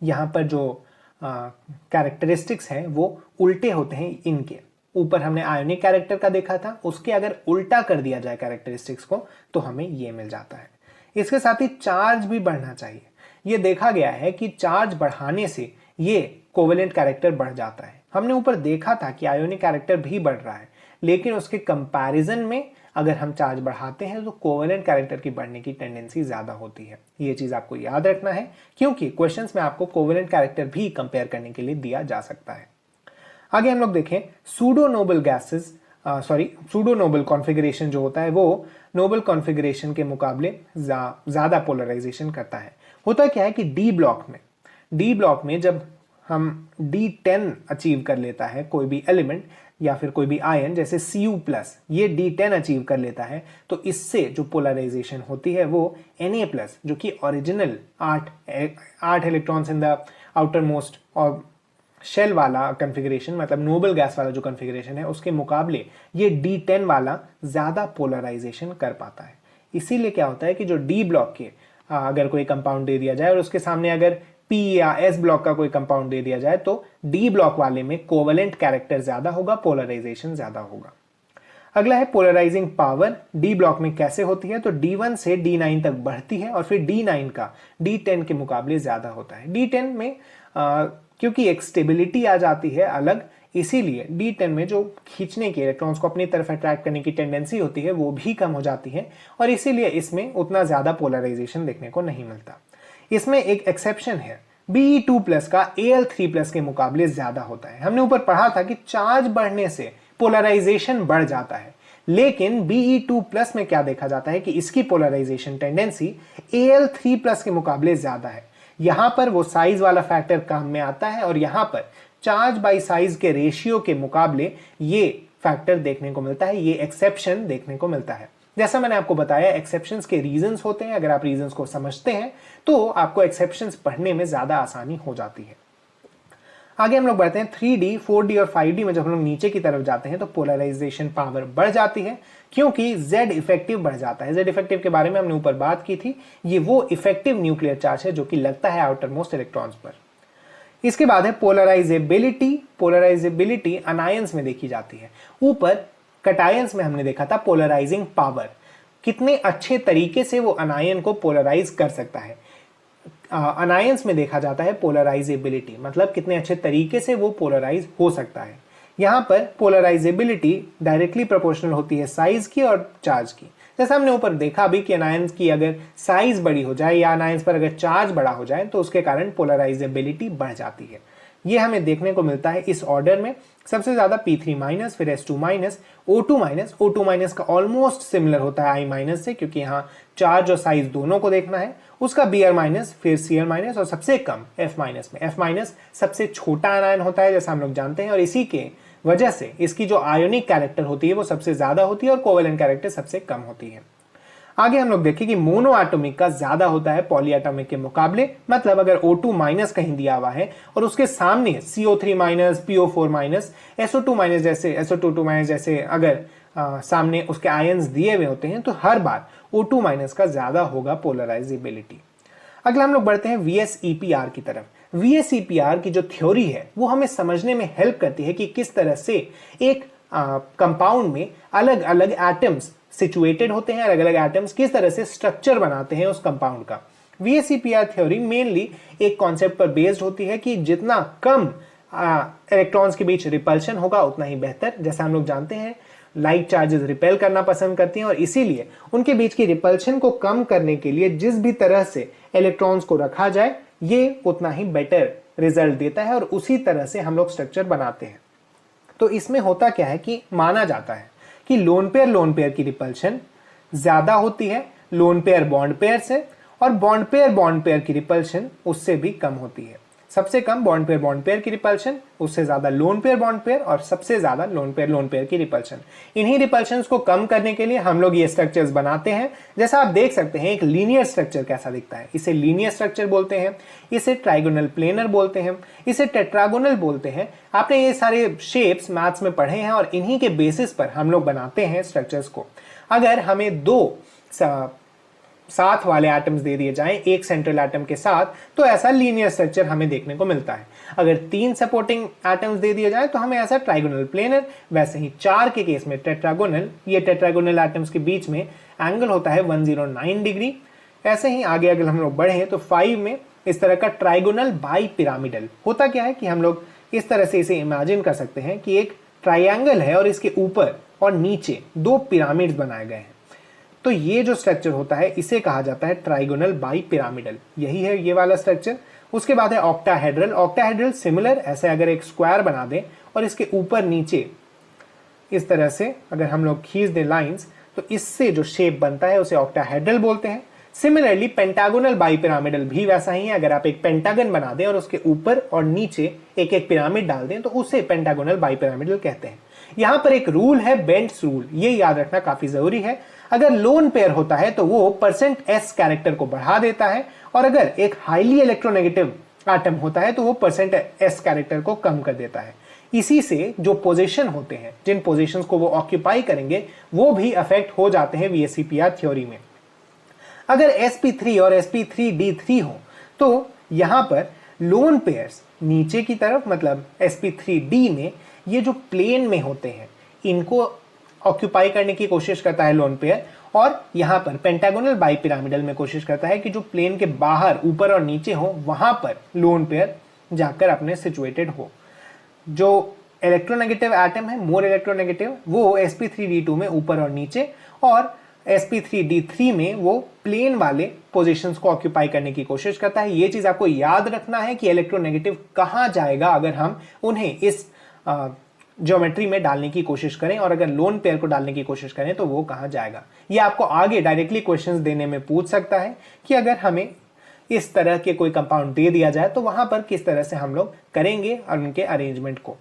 यहाँ पर जो कैरेक्टरिस्टिक्स हैं वो उल्टे होते हैं इनके। ऊपर हमने आयोनिक कैरेक्टर का देखा था, उसके अगर उल्टा कर दिया जाए कैरेक्टरिस्टिक्स को तो हमें ये मिल जाता है। इसके साथ ही चार्ज भी बढ़ना चाहिए। ये देखा गया है कि चार्ज बढ़ाने से ये कोवेलेंट कैरेक्टर बढ़ जाता है। हमने ऊपर देखा था कि आयोनिक कैरेक्टर भी बढ़ रहा है, लेकिन उसके कंपैरिजन में अगर हम चार्ज बढ़ाते हैं तो कोवेलेंट कैरेक्टर की बढ़ने की टेंडेंसी ज्यादा होती है। ये चीज आपको याद रखना है, क्योंकि क्वेश्चंस में आपको कोवेलेंट कैरेक्टर भी कंपेयर करने के लिए दिया जा सकता है। आगे हम लोग देखें pseudo noble gases, pseudo noble configuration जो होता है वो नोबल कॉन्फ़िगरेशन के मुकाबले ज्यादा पोलराइजेशन करता है। होता क्या है कि डी ब्लॉक में जब हम D10 अचीव कर लेता है कोई भी एलिमेंट या फिर कोई भी आयन, जैसे Cu+, ये D10 अचीव कर लेता है, तो इससे जो पोलराइजेशन होती है वो Na+, जो कि original 8 electrons in the outer most और शेल वाला कॉन्फ़िगरेशन, मतलब नोबल गैस वाला जो कॉन्फ़िगरेशन है, उसके मुकाबले ये D10 वाला ज्यादा पोलराइजेशन कर पाता है। इसीलिए क्या होता है कि जो डी ब्लॉक के अगर कोई कंपाउंड दे दिया जाए और उसके सामने अगर P या S ब्लॉक का कोई कंपाउंड दे दिया जाए तो D ब्लॉक वाले में कोवेलेंट कैरेक्टर ज्यादा होगा, पोलराइजेशन ज्यादा होगा। अगला है पोलराइजिंग पावर। D ब्लॉक में कैसे होती है, तो D1 से D9 तक बढ़ती है और फिर D9 का D10 के मुकाबले ज्यादा होता है। D10 में क्योंकि एक स्टेबिलिटी आ जाती है अलग, इसीलिए D10 में जो खींचने की, इलेक्ट्रॉन्स को अपनी तरफ अट्रैक्ट करने की टेंडेंसी होती है वो भी कम हो जाती है और इसीलिए इसमें उतना ज्यादा पोलराइजेशन देखने को नहीं मिलता। इसमें एक एक्सेप्शन है, Be2+ का Al3+ के मुकाबले ज्यादा होता है। हमने ऊपर पढ़ा था कि चार्ज बढ़ने से पोलराइजेशन बढ़ जाता है, लेकिन Be2+ में क्या देखा जाता है कि इसकी पोलराइजेशन टेंडेंसी Al3+ के मुकाबले ज्यादा है। यहां पर वो साइज वाला फैक्टर काम में आता है और यहां पर चार्ज बाई साइज के रेशियो के मुकाबले ये फैक्टर देखने को मिलता है, ये एक्सेप्शन देखने को मिलता है। जैसा मैंने आपको बताया, एक्सेप्शंस के रीजंस होते हैं, अगर आप रीजंस को समझते हैं तो आपको एक्सेप्शंस पढ़ने में ज्यादा आसानी हो जाती है। आगे हम लोग बढ़ते हैं 3D, 4D और 5D में। जब हम लोग नीचे की तरफ जाते हैं तो पोलराइजेशन पावर बढ़ जाती है, क्योंकि Z इफेक्टिव बढ़ जाता है। Z इफेक्टिव के बारे में हमने ऊपर बात की थी, ये वो इफेक्टिव न्यूक्लियर चार्ज है जो कि लगता है आउटर मोस्ट इलेक्ट्रॉन्स पर। इसके बाद है पोलराइजेबिलिटी। पोलराइजेबिलिटी अनायंस में देखी जाती है। ऊपर कटायंस में हमने देखा था पोलराइजिंग पावर, कितने अच्छे तरीके से वो अनायन को पोलराइज कर सकता है। अनायंस में देखा जाता है पोलराइजेबिलिटी, मतलब कितने अच्छे तरीके से वो पोलराइज हो सकता है। यहां पर पोलराइजेबिलिटी डायरेक्टली प्रोपोर्शनल होती है साइज की और चार्ज की। जैसा हमने ऊपर देखा अभी कि अनायंस की अगर साइज बड़ी हो जाए या अनायंस पर अगर चार्ज बड़ा हो जाए तो उसके कारण पोलराइजेबिलिटी बढ़ जाती है। ये हमें देखने को मिलता है इस ऑर्डर में, सबसे ज्यादा P3-, फिर S2-, O2-। O2- का ऑलमोस्ट सिमिलर होता है I- से, क्योंकि यहाँ चार्ज और साइज दोनों को देखना है। उसका Br-, फिर Cl- और सबसे कम F- में। F- सबसे छोटा आयन होता है जैसा हम लोग जानते हैं, और इसी के वजह से इसकी जो आयोनिक कैरेक्टर होती है वो सबसे ज्यादा होती है और कोवेलेंट कैरेक्टर सबसे कम होती है। आगे हम लोग देखें कि मोनो एटॉमिक का ज्यादा होता है पॉली एटॉमिक के मुकाबले। मतलब अगर O2- कहीं दिया हुआ है और उसके सामने CO3-, PO4-, SO2- जैसे अगर सामने उसके आयंस दिए हुए होते हैं तो हर बार O2- का ज्यादा होगा पोलराइजेबिलिटी। अगला हम लोग बढ़ते हैं VSEPR की तरफ। VSEPR की जो थ्योरी है वो हमें समझने में हेल्प करती है कि किस तरह से एक कंपाउंड में अलग अलग एटम्स सिचुएटेड होते हैं, अलग अलग एटम्स किस तरह से स्ट्रक्चर बनाते हैं उस कंपाउंड का। VSEPR थ्योरी मेनली एक कॉन्सेप्ट पर बेस्ड होती है कि जितना कम इलेक्ट्रॉन्स के बीच रिपल्शन होगा उतना ही बेहतर। जैसा हम लोग जानते हैं लाइट चार्जेस रिपेल करना पसंद करती हैं और इसीलिए उनके बीच की रिपल्शन को कम करने के लिए जिस भी तरह से इलेक्ट्रॉन्स को रखा जाए ये उतना ही बेटर रिजल्ट देता है और उसी तरह से हम लोग स्ट्रक्चर बनाते हैं। तो इसमें होता क्या है कि माना जाता है कि लोन पेयर की रिपल्शन ज्यादा होती है लोन पेयर बॉन्ड पेयर से, और बॉन्ड पेयर की रिपल्शन उससे भी कम होती है। सबसे कम बॉन्ड पेयर की रिपल्शन, उससे ज्यादा लोन पेयर बॉन्ड पेयर, और सबसे ज्यादा लोन पेयर की रिपल्शन। इन्हीं रिपल्शंस को कम करने के लिए हम लोग ये स्ट्रक्चर्स बनाते हैं। जैसा आप देख सकते हैं एक लीनियर स्ट्रक्चर कैसा दिखता है, इसे लीनियर स्ट्रक्चर बोलते हैं, इसे ट्राइगोनल प्लेनर बोलते हैं, इसे टेट्रागोनल बोलते हैं। आपने ये सारे शेप्स मैथ्स में पढ़े हैं और इन्हीं के बेसिस पर हम लोग बनाते हैं स्ट्रक्चर्स को। अगर हमें दो साथ वाले एटम्स दे दिए जाएं एक सेंट्रल एटम के साथ, तो ऐसा लीनियर स्ट्रक्चर हमें देखने को मिलता है। अगर 3 सपोर्टिंग एटम्स दे दिए जाएं तो हमें ऐसा ट्राइगोनल प्लेनर, वैसे ही 4 के केस में टेट्रागोनल। ये टेट्रागोनल एटम्स के बीच में एंगल होता है 109 डिग्री। ऐसे ही आगे अगर हम लोग बढ़े तो 5 में इस तरह का ट्राइगोनल बाई पिरामिडल। होता क्या है कि हम लोग इस तरह से इसे इमेजिन कर सकते हैं कि एक ट्राइंगल है और इसके ऊपर और नीचे 2 पिरामिड्स बनाए गए हैं। तो ये जो स्ट्रक्चर होता है इसे कहा जाता है ट्राइगोनल बाई पिरामिडल। यही है ये वाला स्ट्रक्चर। उसके बाद है ऑक्टाहेड्रल। ऑक्टाहेड्रल सिमिलर, ऐसे अगर एक स्क्वायर बना दें और इसके ऊपर नीचे इस तरह से अगर हम लोग खींच दें लाइंस, तो इससे जो शेप बनता है उसे ऑक्टाहेड्रल बोलते हैं। सिमिलरली पेंटागोनल बाई पिरामिडल भी वैसा ही है। अगर आप एक पेंटागन बना दें और उसके ऊपर और नीचे एक एक पिरामिड डाल दें तो उसे पेंटागोनल बाई पिरामिडल कहते हैं। यहां पर एक रूल है, बेंट्स रूल। ये याद रखना काफी जरूरी है। अगर लोन पेयर होता है तो वो %s कैरेक्टर को बढ़ा देता है, और अगर एक हाईली इलेक्ट्रोनेगेटिव एटम होता है तो वो %s कैरेक्टर को कम कर देता है। इसी से जो पोजीशन होते हैं, जिन पोजीशंस को वो ऑक्यूपाई करेंगे, वो भी अफेक्ट हो जाते हैं VSEPR थ्योरी में। अगर sp3 और sp3d3 हो तो यहां पर लोन पेयर्स नीचे की तरफ, मतलब sp3d में ये जो प्लेन में होते हैं इनको ऑक्यूपाई करने की कोशिश करता है लोन पेयर, और यहां पर पेंटागोनल बाई पिरामिडल में कोशिश करता है कि जो प्लेन के बाहर ऊपर और नीचे हो वहां पर लोन पेयर जाकर अपने सिचुएटेड हो। जो इलेक्ट्रोनेगेटिव एटम है, मोर इलेक्ट्रोनेगेटिव, वो sp3d2 में ऊपर और नीचे, और sp3d3 में वो प्लेन वाले पोजीशंस को ऑक्यूपाई करने की कोशिश करता है। ये चीज आपको याद रखना है कि इलेक्ट्रोनेगेटिव कहां जाएगा अगर हम उन्हें इस ज्योमेट्री में डालने की कोशिश करें, और अगर लोन पेयर को डालने की कोशिश करें तो वो कहां जाएगा। ये आपको आगे डायरेक्टली क्वेश्चंस देने में पूछ सकता है कि अगर हमें इस तरह के कोई कंपाउंड दे दिया जाए तो वहां पर किस तरह से हम लोग करेंगे और उनके अरेंजमेंट को।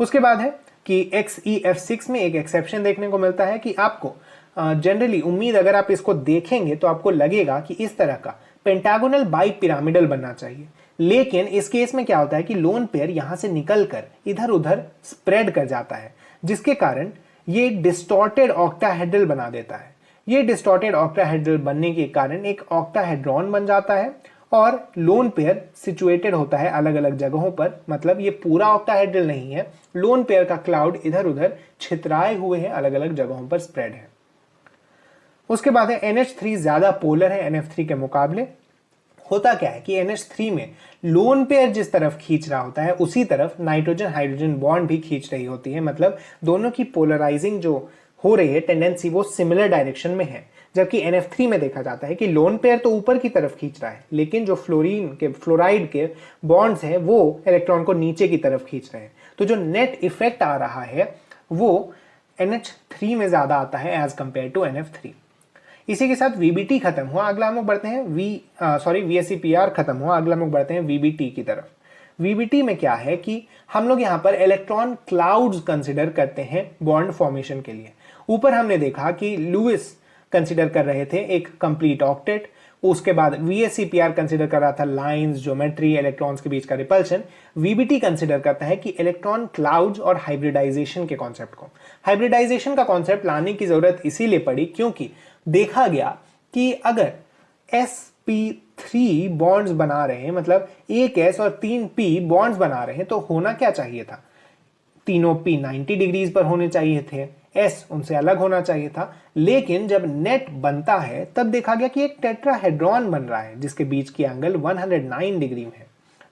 उसके बाद है कि XEF6 में एक एक्सेप्शन देखने को मिलता है कि आपको जनरली उम्मीद, अगर आप इसको देखेंगे तो आपको लगेगा कि इस तरह का पेंटागोनल बाई पिरामिडल बनना चाहिए, लेकिन इस केस में क्या होता है कि लोन पेयर यहां से निकलकर इधर उधर स्प्रेड कर जाता है, जिसके कारण ये डिस्टॉर्टेड ऑक्टाहेड्रल बना देता है। ये डिस्टॉर्टेड ऑक्टाहेड्रल बनने के कारण एक ऑक्टाहेड्रॉन बन जाता है और लोन पेयर सिचुएटेड होता है अलग अलग जगहों पर। मतलब ये पूरा ऑक्टाहेड्रल नहीं है, लोन पेयर का क्लाउड इधर उधर छितराए हुए हैं, अलग अलग जगहों पर स्प्रेड है। उसके बाद है NH3 ज्यादा पोलर है NF3 के मुकाबले। होता क्या है कि NH3 में लोन पेयर जिस तरफ खींच रहा होता है उसी तरफ नाइट्रोजन हाइड्रोजन बॉन्ड भी खींच रही होती है। मतलब दोनों की पोलराइजिंग जो हो रही है टेंडेंसी वो सिमिलर डायरेक्शन में है। जबकि NF3 में देखा जाता है कि लोन पेयर तो ऊपर की तरफ खींच रहा है, लेकिन जो फ्लोराइड के बॉन्ड्स हैं वो इलेक्ट्रॉन को नीचे की तरफ खींच रहे हैं। तो जो नेट इफेक्ट आ रहा है वो NH3 में ज्यादा आता है एज कंपेयर टू NF3। इसी के साथ VBT खत्म हुआ, अगला हम लोग बढ़ते हैं VSEPR खत्म हुआ, अगला हम लोग बढ़ते हैं VBT की तरफ। VBT में क्या है कि हम लोग यहाँ पर इलेक्ट्रॉन क्लाउड्स कंसिडर करते हैं बॉन्ड फॉर्मेशन के लिए। ऊपर हमने देखा कि लुइस कंसिडर कर रहे थे एक कंप्लीट ऑक्टेट, उसके बाद VSEPR कंसिडर कर रहा था लाइंस, ज्योमेट्री, इलेक्ट्रॉन्स के बीच का रिपल्शन। VBT कंसिडर करता है कि इलेक्ट्रॉन क्लाउड्स और हाइब्रिडाइजेशन के कॉन्सेप्ट को। हाइब्रिडाइजेशन का कॉन्सेप्ट लाने की जरूरत इसीलिए पड़ी क्योंकि देखा गया कि अगर sp3 बॉन्ड्स बना रहे हैं, मतलब एक s और 3 p बॉन्ड्स बना रहे हैं, तो होना क्या चाहिए था, तीनों p 90 डिग्रीज पर होने चाहिए थे, s उनसे अलग होना चाहिए था। लेकिन जब नेट बनता है तब देखा गया कि एक टेट्राहेड्रॉन बन रहा है जिसके बीच की एंगल 109 डिग्री में है।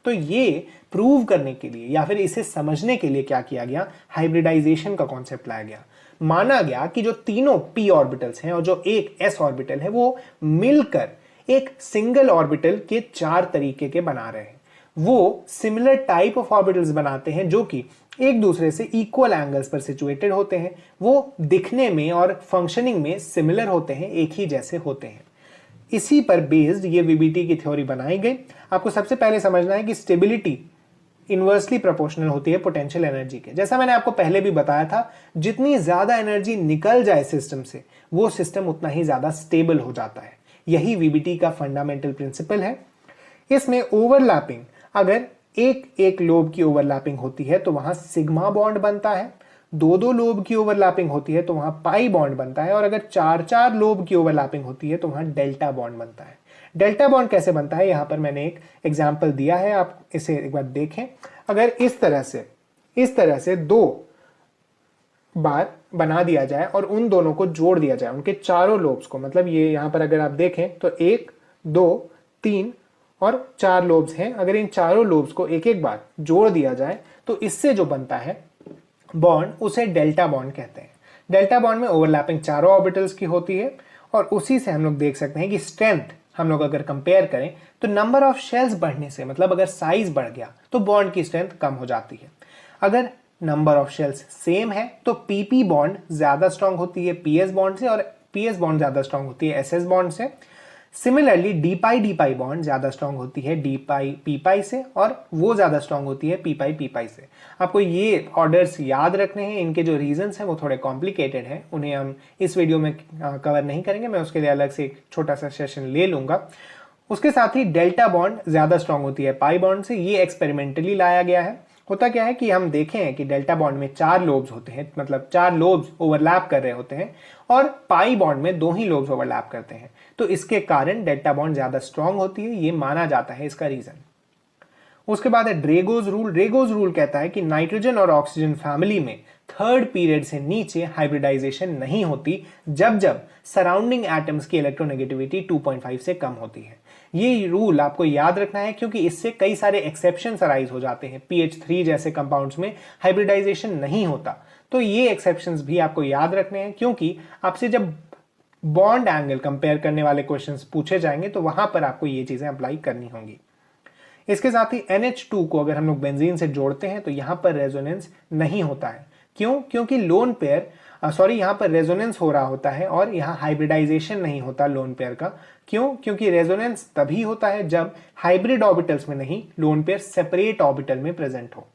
तो ये प्रूव करने के लिए या फिर इसे समझने के लिए क्या किया गया, हाइब्रिडाइजेशन का कॉन्सेप्ट लाया गया। माना गया कि जो तीनों p ऑर्बिटल्स हैं और जो एक s ऑर्बिटल है वो मिलकर एक सिंगल ऑर्बिटल के 4 तरीके के बना रहे हैं। वो सिमिलर टाइप ऑफ ऑर्बिटल्स बनाते हैं जो कि एक दूसरे से इक्वल एंगल्स पर सिचुएटेड होते हैं। वो दिखने में और फंक्शनिंग में सिमिलर होते हैं, एक ही जैसे होते हैं। इसी पर बेस्ड ये VBT की थ्योरी बनाई गई। आपको सबसे पहले समझना है कि स्टेबिलिटी इनवर्सली प्रोपोर्शनल होती है पोटेंशियल एनर्जी के। जैसा मैंने आपको पहले भी बताया था, जितनी ज्यादा एनर्जी निकल जाए सिस्टम से वो सिस्टम उतना ही ज्यादा स्टेबल हो जाता है। यही VBT का फंडामेंटल प्रिंसिपल है। इसमें ओवरलैपिंग, अगर एक लोब की ओवरलैपिंग होती है तो वहां सिग्मा बॉन्ड बनता है। दो दो लोब की ओवरलैपिंग होती है तो वहां पाई बॉन्ड बनता है, और अगर चार चार लोब की ओवरलैपिंग होती है तो वहां डेल्टा बॉन्ड बनता है। डेल्टा बॉन्ड कैसे बनता है, यहां पर मैंने एक एग्जाम्पल दिया है, आप इसे एक बार देखें। अगर इस तरह से दो बार बना दिया जाए और उन दोनों को जोड़ दिया जाए, उनके चारों लोब्स को, मतलब ये यहां पर अगर आप देखें तो 1 2 3 और 4 लोब्स हैं, अगर इन चारों लोब्स को एक एक बार जोड़ दिया जाए तो इससे जो बनता है बॉन्ड उसे डेल्टा बॉन्ड कहते हैं। डेल्टा बॉन्ड में ओवरलैपिंग चारों ऑर्बिटल्स की होती है, और उसी से हम लोग देख सकते हैं कि स्ट्रेंथ हम लोग अगर कंपेयर करें तो नंबर ऑफ शेल्स बढ़ने से, मतलब अगर साइज बढ़ गया तो बॉन्ड की स्ट्रेंथ कम हो जाती है। अगर नंबर ऑफ शेल्स सेम है तो पीपी बॉन्ड ज्यादा स्ट्रांग होती है पीएस बॉन्ड से, और पीएस बॉन्ड ज्यादा स्ट्रांग होती है एसएस बॉन्ड से। सिमिलरली डी पाई बॉन्ड ज्यादा स्ट्रांग होती है डी पाई पी पाई से, और वो ज्यादा स्ट्रांग होती है पी पाई से। आपको ये ऑर्डर्स याद रखने हैं, इनके जो रीजंस हैं वो थोड़े कॉम्प्लिकेटेड हैं, उन्हें हम इस वीडियो में कवर नहीं करेंगे, मैं उसके लिए अलग से एक छोटा सा सेशन ले लूंगा। उसके साथ ही डेल्टा बॉन्ड ज्यादा स्ट्रांग होती है पाई बॉन्ड से, ये एक्सपेरिमेंटली लाया गया है। होता क्या है कि हम देखें हैं कि डेल्टा बॉन्ड में 4 लोब्स होते हैं, मतलब 4 लोब्स ओवरलैप कर रहे होते हैं, और पाई बॉन्ड में 2 ही लोब्स ओवरलैप करते हैं, तो इसके कारण डेल्टा बॉन्ड ज्यादा स्ट्रांग होती है, ये माना जाता है इसका रीजन। उसके बाद है ड्रेगोज रूल। ड्रेगोज रूल कहता है कि नाइट्रोजन और ऑक्सीजन फैमिली में थर्ड पीरियड से नीचे हाइब्रिडाइजेशन नहीं होती जब जब सराउंडिंग एटम्स की इलेक्ट्रोनेगेटिविटी 2.5 से कम होती है। ये रूल आपको याद रखना है क्योंकि इससे कई सारे एक्सेप्शंस अराइज हो जाते हैं। pH3 जैसे कंपाउंड्स में हाइब्रिडाइजेशन नहीं होता, तो ये एक्सेप्शंस भी आपको याद रखने हैं, क्योंकि आपसे जब बॉन्ड एंगल कंपेयर करने वाले क्वेश्चंस पूछे जाएंगे तो वहां पर आपको ये चीजें अप्लाई करनी होंगी। इसके साथ ही NH2 को अगर हम लोग बेंजीन से जोड़ते हैं तो यहां पर रेजोनेंस नहीं होता है। क्यों? क्योंकि लोन पेयर यहां पर रेजोनेंस हो रहा होता है और यहां हाइब्रिडाइजेशन नहीं होता लोन पेयर का। क्यों? क्योंकि रेजोनेंस तभी होता है जब हाइब्रिड ऑर्बिटल्स में नहीं, लोन पेयर सेपरेट ऑर्बिटल में प्रेजेंट हो।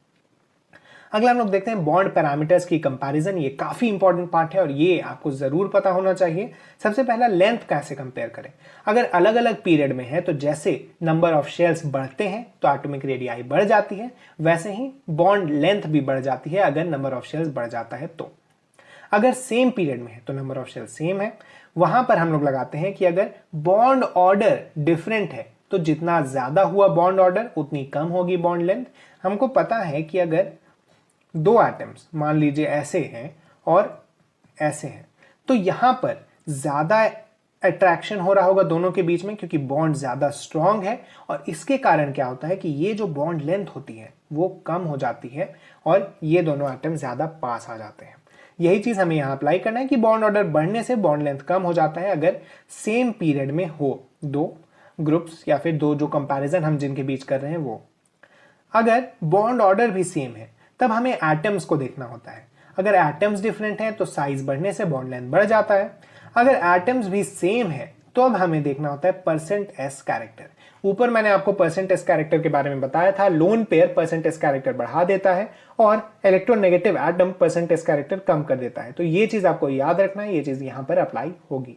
अगला हम लोग देखते हैं बॉन्ड पैरामीटर्स की कंपैरिजन। ये काफी इंपॉर्टेंट पार्ट है और ये आपको जरूर पता होना चाहिए। सबसे पहला लेंथ कैसे कंपेयर करें। अगर अलग अलग पीरियड में है तो जैसे नंबर ऑफ शेल्स बढ़ते हैं तो एटॉमिक रेडियाई बढ़ जाती है, वैसे ही बॉन्ड लेंथ भी बढ़ जाती है अगर नंबर ऑफ शेल्स बढ़ जाता है तो। अगर सेम पीरियड में है तो नंबर ऑफ शेल्स सेम है। वहां पर हम लोग लगाते हैं कि अगर बॉन्ड ऑर्डर डिफरेंट है तो जितना ज्यादा हुआ बॉन्ड ऑर्डर उतनी कम होगी बॉन्ड लेंथ। हमको पता है कि अगर 2 एटम्स मान लीजिए ऐसे हैं और ऐसे हैं तो यहां पर ज्यादा अट्रैक्शन हो रहा होगा दोनों के बीच में, क्योंकि बॉन्ड ज्यादा स्ट्रांग है, और इसके कारण क्या होता है कि ये जो बॉन्ड लेंथ होती है वो कम हो जाती है और ये दोनों एटम ज्यादा पास आ जाते हैं। यही चीज हमें यहां अप्लाई करना है कि बॉन्ड ऑर्डर बढ़ने से बॉन्ड लेंथ कम हो जाता है अगर सेम पीरियड में हो दो ग्रुप्स, या फिर दो जो कंपैरिजन हम जिनके बीच कर रहे हैं वो। अगर बॉन्ड ऑर्डर भी सेम है तब हमें एटम्स को देखना होता है। अगर एटम्स डिफरेंट हैं तो साइज बढ़ने से बॉन्ड लेंथ बढ़ जाता है। अगर एटम्स भी सेम है तो अब हमें देखना होता है %s कैरेक्टर। ऊपर मैंने आपको %s कैरेक्टर के बारे में बताया था। लोन पेयर %s कैरेक्टर बढ़ा देता है और इलेक्ट्रोनेगेटिव एटम %s कैरेक्टर कम कर देता है। तो ये चीज आपको याद रखना है, ये चीज यहां पर अप्लाई होगी।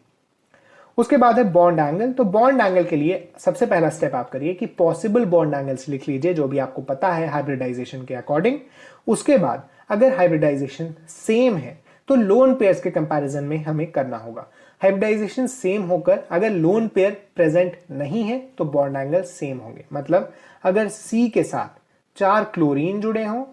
उसके बाद है बॉन्ड एंगल। तो बॉन्ड एंगल के लिए सबसे पहला स्टेप आप करिए कि पॉसिबल बॉन्ड एंगल्स लिख लीजिए जो भी आपको पता है हाइब्रिडाइजेशन के अकॉर्डिंग। उसके बाद अगर हाइब्रिडाइजेशन सेम है तो लोन पेयर्स के कंपैरिजन में हमें करना होगा। हाइब्रिडाइजेशन सेम होकर अगर लोन पेयर प्रेजेंट नहीं है तो बॉन्ड एंगल सेम होंगे। मतलब अगर C के साथ 4 क्लोरीन जुड़े हों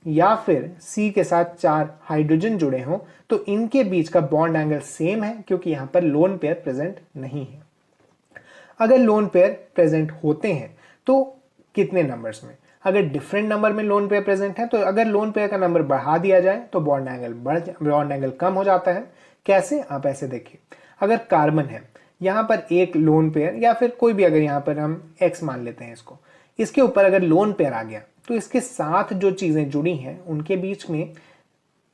या फिर C के साथ 4 हाइड्रोजन जुड़े हों तो इनके बीच का बॉन्ड एंगल सेम है, क्योंकि यहां पर लोन पेयर प्रेजेंट नहीं है। अगर लोन पेयर प्रेजेंट होते हैं तो कितने नंबर्स में, अगर डिफरेंट नंबर में लोन पेयर प्रेजेंट है तो अगर लोन पेयर का नंबर बढ़ा दिया जाए तो बॉन्ड एंगल कम हो जाता है। कैसे? आप ऐसे देखिए, अगर कार्बन है यहां पर एक लोन पेयर, या फिर कोई भी, अगर यहां पर हम X मान लेते हैं इसको, इसके ऊपर अगर लोन पेयर आ गया तो इसके साथ जो चीजें जुड़ी हैं उनके बीच में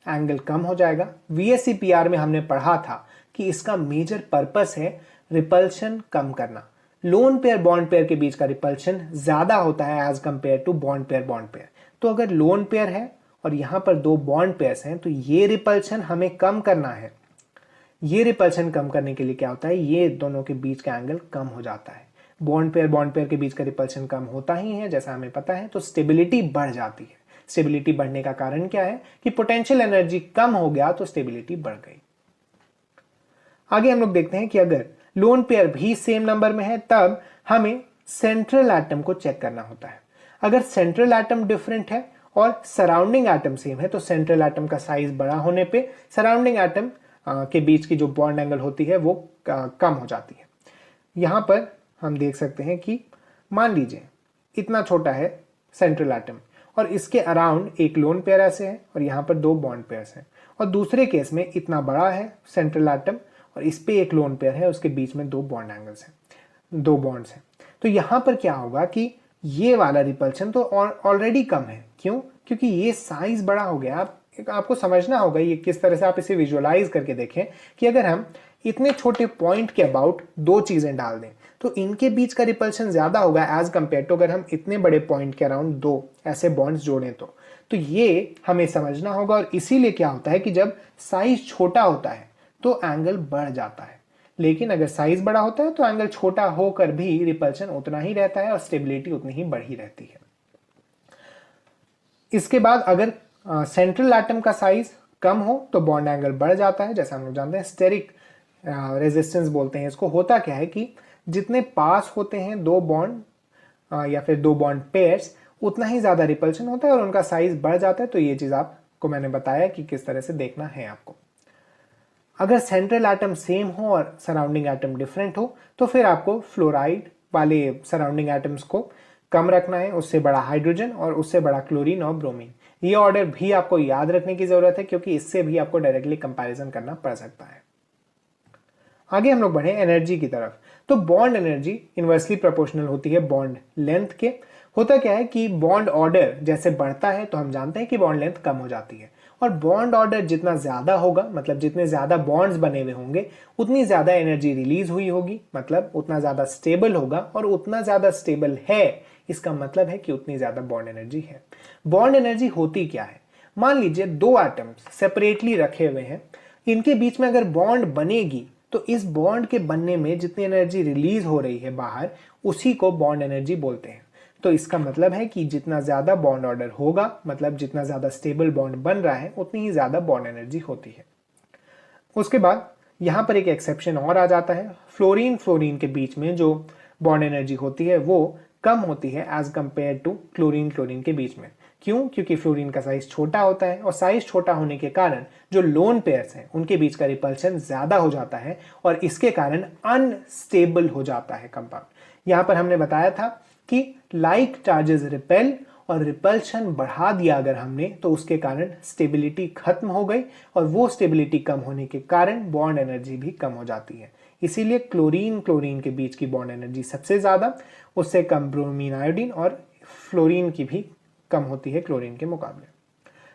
एंगल कम हो जाएगा। VSEPR में हमने पढ़ा था कि इसका मेजर पर्पस है रिपल्शन कम करना। लोन पेयर बॉन्ड पेयर के बीच का रिपल्शन ज्यादा होता है as compare to bond pair. तो अगर लोन पेयर है और यहां पर 2 बॉन्ड पेयर्स हैं तो ये रिपल्शन हमें कम करना है। ये रिपल्शन कम करने के लिए क्या होता है, ये दोनों के बीच का एंगल कम हो जाता है। बॉन्ड पेयर के बीच का रिपल्शन कम होता ही है जैसा हमें पता है, तो स्टेबिलिटी बढ़ जाती है। स्टेबिलिटी बढ़ने का कारण क्या है कि पोटेंशियल एनर्जी कम हो गया तो स्टेबिलिटी बढ़ गई। आगे हम लोग देखते हैं कि अगर लोन पेयर भी सेम नंबर में है तब हमें सेंट्रल एटम को चेक करना होता है। अगर सेंट्रल एटम डिफरेंट है और सराउंडिंग एटम सेम है तो सेंट्रल एटम का साइज बड़ा होने पे सराउंडिंग एटम के बीच की जो बॉन्ड एंगल होती है वो कम हो जाती है। यहां पर हम देख सकते हैं कि मान लीजिए इतना छोटा है सेंट्रल एटम और इसके अराउंड एक लोन पेयर ऐसे है और यहाँ पर दो बॉन्ड पेयर्स हैं, और दूसरे केस में इतना बड़ा है सेंट्रल एटम और इस पे एक लोन पेयर है, उसके बीच में दो बॉन्ड एंगल्स हैं, दो बॉन्ड्स हैं। तो यहाँ पर क्या होगा कि ये वाला रिपल्शन तो ऑलरेडी कम है। क्यों? क्योंकि ये साइज बड़ा हो गया। आपको समझना होगा ये किस तरह से आप इसे विजुअलाइज करके देखें कि अगर हम इतने छोटे पॉइंट के अबाउट दो चीजें डाल दें तो इनके बीच का रिपल्शन ज्यादा होगा एज कंपेयर टू अगर हम इतने बड़े पॉइंट के अराउंड दो ऐसे बॉन्ड्स जोड़ें तो ये हमें समझना होगा। और इसीलिए क्या होता है कि जब साइज छोटा होता है तो एंगल बढ़ जाता है, लेकिन अगर साइज बड़ा होता है तो एंगल छोटा होकर भी रिपल्शन उतना ही रहता है और स्टेबिलिटी उतनी ही बढ़ी रहती है। इसके बाद अगर सेंट्रल एटम का साइज कम हो तो बॉन्ड एंगल बढ़ जाता है, जैसा हम लोग जानते हैं स्टेरिक रेजिस्टेंस बोलते हैं इसको। होता क्या है कि जितने पास होते हैं दो बॉन्ड या फिर दो बॉन्ड पेयर्स उतना ही ज्यादा रिपल्शन होता है और उनका साइज बढ़ जाता है। तो ये चीज आपको मैंने बताया कि किस तरह से देखना है आपको। अगर सेंट्रल एटम सेम हो और सराउंडिंग एटम डिफरेंट हो तो फिर आपको फ्लोराइड वाले सराउंडिंग एटम्स को कम रखना है, उससे बड़ा हाइड्रोजन और उससे बड़ा क्लोरीन और ब्रोमीन। ये ऑर्डर भी आपको याद रखने की जरूरत है क्योंकि इससे भी आपको डायरेक्टली कंपैरिजन करना पड़ सकता है। आगे हम लोग बढ़े एनर्जी की तरफ। तो बॉन्ड एनर्जी इनवर्सली प्रोपोर्शनल होती है बॉन्ड लेंथ के। होता क्या है कि बॉन्ड ऑर्डर जैसे बढ़ता है तो हम जानते हैं कि बॉन्ड लेंथ कम हो जाती है, और बॉन्ड ऑर्डर जितना ज्यादा होगा मतलब जितने ज्यादा बॉन्ड्स बने हुए होंगे उतनी ज्यादा एनर्जी रिलीज हुई होगी, मतलब उतना ज्यादा स्टेबल होगा, और उतना ज्यादा स्टेबल है इसका मतलब है कि उतनी ज्यादा बॉन्ड एनर्जी है। बॉन्ड एनर्जी होती क्या है? मान लीजिए दो एटम्स सेपरेटली रखे हुए हैं, इनके बीच में अगर बॉन्ड बनेगी तो इस बॉन्ड के बनने में जितनी एनर्जी रिलीज हो रही है बाहर उसी को बॉन्ड एनर्जी बोलते हैं। तो इसका मतलब है कि जितना ज्यादा बॉन्ड ऑर्डर होगा मतलब जितना ज्यादा स्टेबल बॉन्ड बन रहा है उतनी ही ज्यादा बॉन्ड एनर्जी होती है। उसके बाद यहां पर एक एक्सेप्शन और आ जाता है। फ्लोरीन फ्लोरीन के बीच में जो बॉन्ड एनर्जी होती है वो कम होती है as compare to chlorine chlorine के बीच में। क्यों? क्योंकि फ्लोरीन का साइज छोटा होता है और साइज छोटा होने के कारण जो लोन पेयर्स हैं उनके बीच का रिपल्शन ज्यादा हो जाता है और इसके कारण अनस्टेबल हो जाता है कंपाउंड। यहां पर हमने बताया था कि लाइक चार्जेस रिपेल, और रिपल्शन बढ़ा दिया अगर हमने तो उसके कारण स्टेबिलिटी खत्म हो गई, और वो स्टेबिलिटी कम होने के कारण बॉन्ड एनर्जी भी कम हो जाती है। इसीलिए क्लोरीन क्लोरीन के बीच की बॉन्ड एनर्जी सबसे ज्यादा, उससे कम ब्रोमीन आयोडीन और फ्लोरीन की भी कम होती है क्लोरीन के मुकाबले।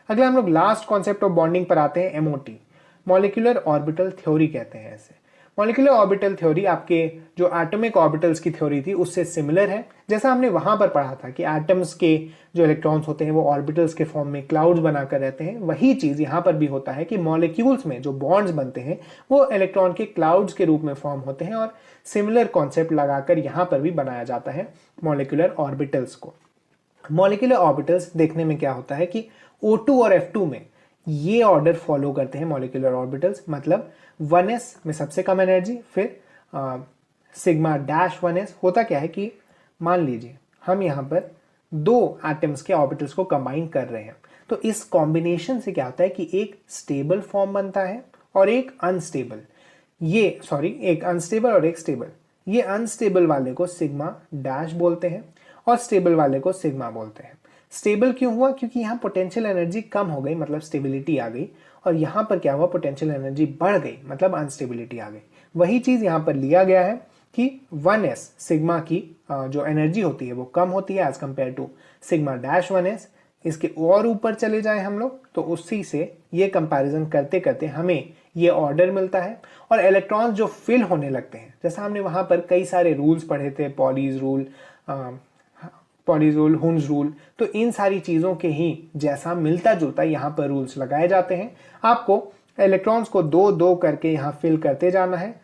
अगला हम लोग लास्ट कॉन्सेप्ट ऑफ बॉन्डिंग पर आते हैं, एमओटी, मॉलिक्यूलर ऑर्बिटल थ्योरी कहते हैं ऐसे। मॉलिक्यूलर ऑर्बिटल थ्योरी आपके जो एटॉमिक ऑर्बिटल्स की थ्योरी थी उससे सिमिलर है। जैसा हमने वहां पर पढ़ा था कि एटम्स के जो इलेक्ट्रॉन्स होते हैं वो ऑर्बिटल्स के फॉर्म में क्लाउड्स बनाकर रहते हैं, वही चीज यहां पर भी होता है कि मॉलिक्यूल्स में जो बॉन्ड्स बनते हैं वो इलेक्ट्रॉन के क्लाउड्स के रूप में फॉर्म होते हैं, और सिमिलर कॉन्सेप्ट लगाकर यहां पर भी बनाया जाता है मॉलिक्यूलर ऑर्बिटल्स को। मॉलिक्यूलर ऑर्बिटल्स देखने में क्या होता है कि O2 और F2 में ये ऑर्डर फॉलो करते हैं मॉलिक्यूलर ऑर्बिटल्स, मतलब 1s में सबसे कम एनर्जी, फिर सिग्मा डैश 1s। होता क्या है कि मान लीजिए हम यहाँ पर दो एटम्स के ऑर्बिटल्स को कंबाइन कर रहे हैं, तो इस कॉम्बिनेशन से क्या होता है कि एक स्टेबल फॉर्म बनता है और एक अनस्टेबल। एक अनस्टेबल और एक स्टेबल। ये अनस्टेबल वाले को सिग्मा डैश बोलते हैं और स्टेबल वाले को सिग्मा बोलते हैं। स्टेबल क्यों हुआ? क्योंकि यहाँ पोटेंशियल एनर्जी कम हो गई मतलब स्टेबिलिटी आ गई, और यहाँ पर क्या हुआ, पोटेंशियल एनर्जी बढ़ गई मतलब अनस्टेबिलिटी आ गई। वही चीज यहाँ पर लिया गया है कि 1s सिग्मा की जो एनर्जी होती है वो कम होती है as compare to sigma dash 1s। इसके और ऊपर चले जाए हम लोग तो उसी से ये कंपैरिजन करते करते हमें ये ऑर्डर मिलता है, और इलेक्ट्रॉन्स जो फिल होने लगते हैं, जैसा हमने वहां पर कई सारे रूल्स पढ़े थे, पॉलीज रूल, हुन्स रूल, तो इन सारी चीजों के ही जैसा मिलता जुलता यहाँ पर रूल्स लगाए जाते हैं। आपको इलेक्ट्रॉन्स को दो दो करके यहाँ फिल करते जाना है,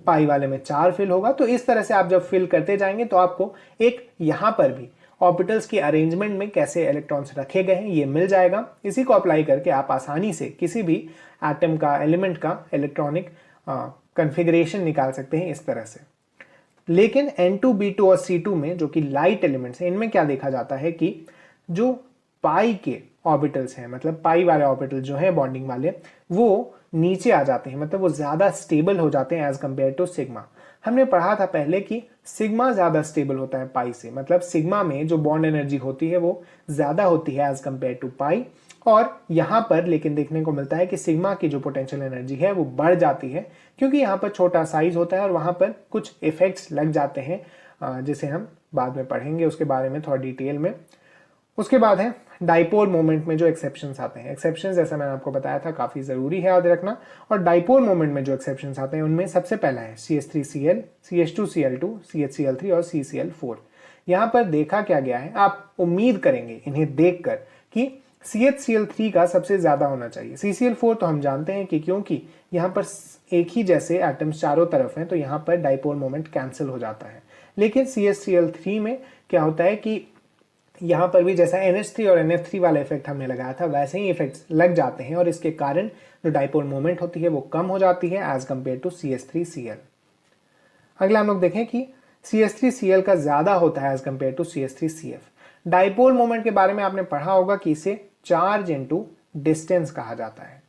पाई वाले में 4 फिल होगा, तो इस तरह से आप जब फिल करते जाएंगे तो आपको एक यहाँ पर भी ऑर्बिटल्स की अरेंजमेंट में कैसे इलेक्ट्रॉन्स रखे गए हैं ये मिल जाएगा। इसी को अप्लाई करके आप आसानी से किसी भी एटम का, एलिमेंट का इलेक्ट्रॉनिक कॉन्फ़िगरेशन निकाल सकते हैं इस तरह से। लेकिन N2, B2 और C2 में जो कि लाइट एलिमेंट्स हैं, इनमें क्या देखा जाता है कि जो पाई के ऑर्बिटल्स हैं, मतलब पाई वाले ऑर्बिटल जो हैं बॉन्डिंग वाले, वो नीचे आ जाते हैं, मतलब वो ज्यादा स्टेबल हो जाते हैं एज कंपेयर टू सिग्मा। हमने पढ़ा था पहले कि सिग्मा ज्यादा स्टेबल होता है पाई से, मतलब सिग्मा में जो बॉन्ड एनर्जी होती है वो ज्यादा होती है एज कंपेयर टू पाई। और यहाँ पर लेकिन देखने को मिलता है कि सिग्मा की जो पोटेंशियल एनर्जी है वो बढ़ जाती है, क्योंकि यहाँ पर छोटा साइज होता है और वहाँ पर कुछ इफेक्ट्स लग जाते हैं जिसे हम बाद में पढ़ेंगे उसके बारे में थोड़ा डिटेल में। उसके बाद है डाइपोल मोमेंट में जो एक्सेप्शंस आते हैं। एक्सेप्शंस जैसा मैंने आपको बताया था काफी जरूरी है याद रखना। और डाइपोल मोमेंट में जो एक्सेप्शंस आते हैं उनमें सबसे पहला है CH3Cl, CH2Cl2, CHCl3 और CCl4। यहाँ पर देखा क्या गया है, आप उम्मीद करेंगे इन्हें देखकर कि CHCl3 का सबसे ज्यादा होना चाहिए। CCl4 तो हम जानते हैं कि क्योंकि यहाँ पर एक ही जैसे एटम्स चारों तरफ हैं तो यहाँ पर डाइपोल मोमेंट कैंसिल हो जाता है। लेकिन CHCl3 में क्या होता है कि यहाँ पर भी जैसा NH3 और NF3 वाला इफेक्ट हमने लगाया था वैसे ही इफेक्ट्स लग जाते हैं और इसके कारण जो डाइपोल मोमेंट होती है वो कम हो जाती है एज कंपेयर टू CH3Cl। अगला हम लोग देखें कि CH3Cl का ज्यादा होता है as compare to CH3CF। Dipole moment के बारे में आपने पढ़ा होगा कि इसे चार्ज इनटू डिस्टेंस कहा जाता है।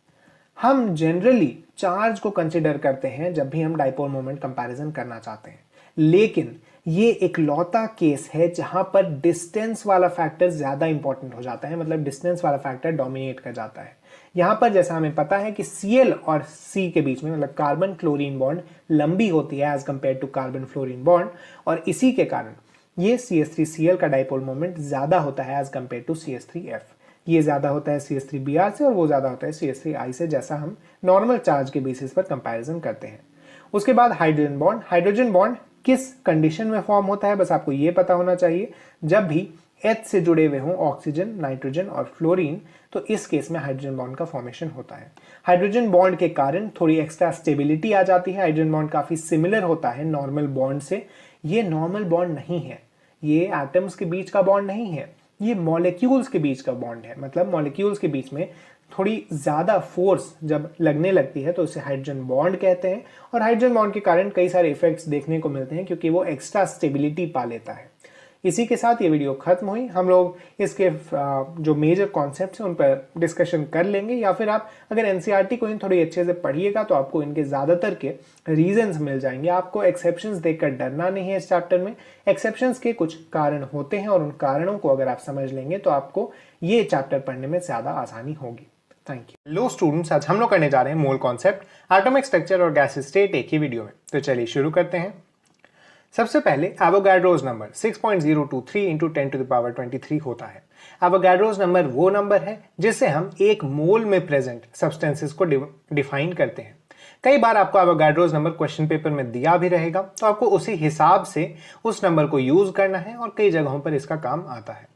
हम जनरली चार्ज को कंसिडर करते हैं जब भी हम डाइपोल मोमेंट कंपैरिजन करना चाहते हैं, लेकिन ये एक लौता केस है जहां पर डिस्टेंस वाला फैक्टर ज्यादा इंपॉर्टेंट हो जाता है, मतलब डिस्टेंस वाला फैक्टर डोमिनेट कर जाता है। यहां पर जैसा हमें पता है कि Cl और C के बीच में, मतलब कार्बन क्लोरीन बॉन्ड लंबी होती है as compare to carbon fluorine bond, और इसी के कारण ये CH3Cl का डाइपोल मोमेंट ज्यादा होता है एज कंपेयर टू CH3F। ये ज्यादा होता है CH3Br से और वो ज्यादा होता है CH3I से, जैसा हम नॉर्मल चार्ज के बेसिस पर कंपैरिजन करते हैं। उसके बाद हाइड्रोजन बॉन्ड। हाइड्रोजन बॉन्ड किस कंडीशन में फॉर्म होता है बस आपको ये पता होना चाहिए, जब भी H से जुड़े हुए हों ऑक्सीजन, नाइट्रोजन और फ्लोरीन, तो इस केस में हाइड्रोजन बॉन्ड का फॉर्मेशन होता है। हाइड्रोजन बॉन्ड के कारण थोड़ी एक्स्ट्रा स्टेबिलिटी आ जाती है। हाइड्रोजन बॉन्ड काफी सिमिलर होता है नॉर्मल बॉन्ड से। ये नॉर्मल बॉन्ड नहीं है, ये एटम्स के बीच का बॉन्ड नहीं है, ये मॉलिक्यूल्स के बीच का बॉन्ड है। मतलब मॉलिक्यूल्स के बीच में थोड़ी ज्यादा फोर्स जब लगने लगती है तो इसे हाइड्रोजन बॉन्ड कहते हैं। और हाइड्रोजन बॉन्ड के कारण कई सारे इफेक्ट्स देखने को मिलते हैं क्योंकि वो एक्स्ट्रा स्टेबिलिटी पा लेता है। इसी के साथ ये वीडियो खत्म हुई। हम लोग इसके जो मेजर कॉन्सेप्ट्स हैं उन पर डिस्कशन कर लेंगे, या फिर आप अगर एनसीईआरटी को इन थोड़ी अच्छे से पढ़िएगा तो आपको इनके ज्यादातर के रीजंस मिल जाएंगे। आपको एक्सेप्शंस देखकर डरना नहीं है। इस चैप्टर में एक्सेप्शंस के कुछ कारण होते हैं और उन कारणों को अगर आप समझ लेंगे तो आपको ये चैप्टर पढ़ने में ज्यादा आसानी होगी। Thank you. लो स्टूडेंट्स, आज हम लोग करने जा रहे हैं मोल कॉन्सेप्ट, एटॉमिक स्ट्रक्चर और गैस स्टेट एक ही वीडियो में। तो चलिए शुरू करते हैं। सबसे पहले एवोगाड्रोस नंबर 6.023 इंटू 10⁻23 होता है। एवोगाड्रोस नंबर वो नंबर है जिससे हम एक मोल में प्रेजेंट सब्सटेंसेस को डिफाइन करते हैं। कई बार आपको एवोगाड्रोस नंबर क्वेश्चन पेपर में दिया भी रहेगा, तो आपको उसी हिसाब से उस नंबर को यूज करना है और कई जगहों पर इसका काम आता है।